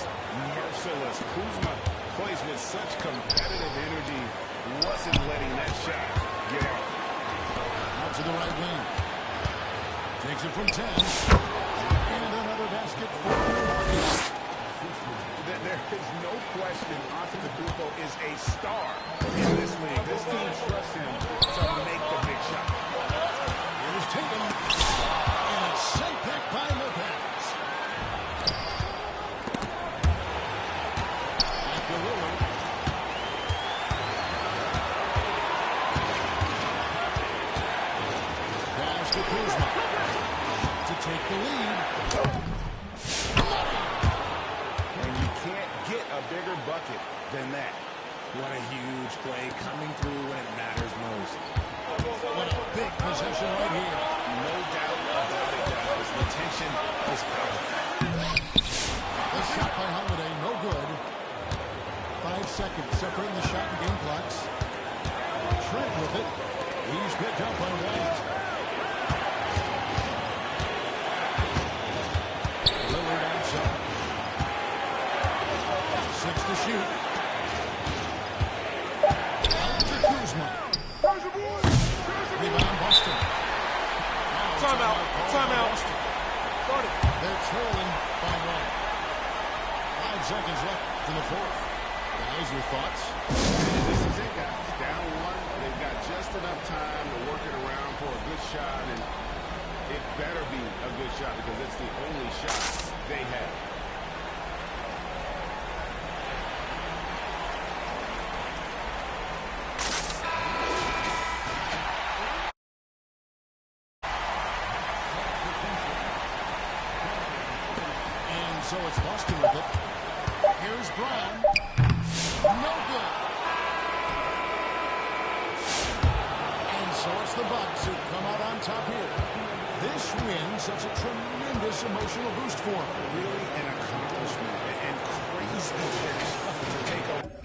merciless. Kuzma plays with such competitive energy. Wasn't letting that shot get out. Out to the right wing. Takes it from 10. And another basket for Milwaukee. There is no question Antetokounmpo is a star in this league. This team trusts him to make the big shot. Here's Tatum. And it's sent back by Lopez. Back to Lillard. Pass to Kuzma. To take the lead. And you can't get a bigger bucket than that. What a huge play coming through when it matters most. What a big possession right here. No doubt about it, guys. The tension is powerful. The shot by Holiday, no good. 5 seconds separating the shot and game clocks. Trent with it. He's picked up by White. Lillard outside. 6 to shoot. Out to Kuzma. Rebound Boston. Timeout. Timeout. Start it. They're trailing by 1. 5 seconds left in the fourth. Guys, your thoughts? This is it, guys. Down 1. They've got just enough time to work it around for a good shot, and it better be a good shot because it's the only shot they have. So it's Boston with it. Here's Brown. No good. And so it's the Bucks who come out on top here. This win, such a tremendous emotional boost for them. Really an accomplishment and crazy finish to take a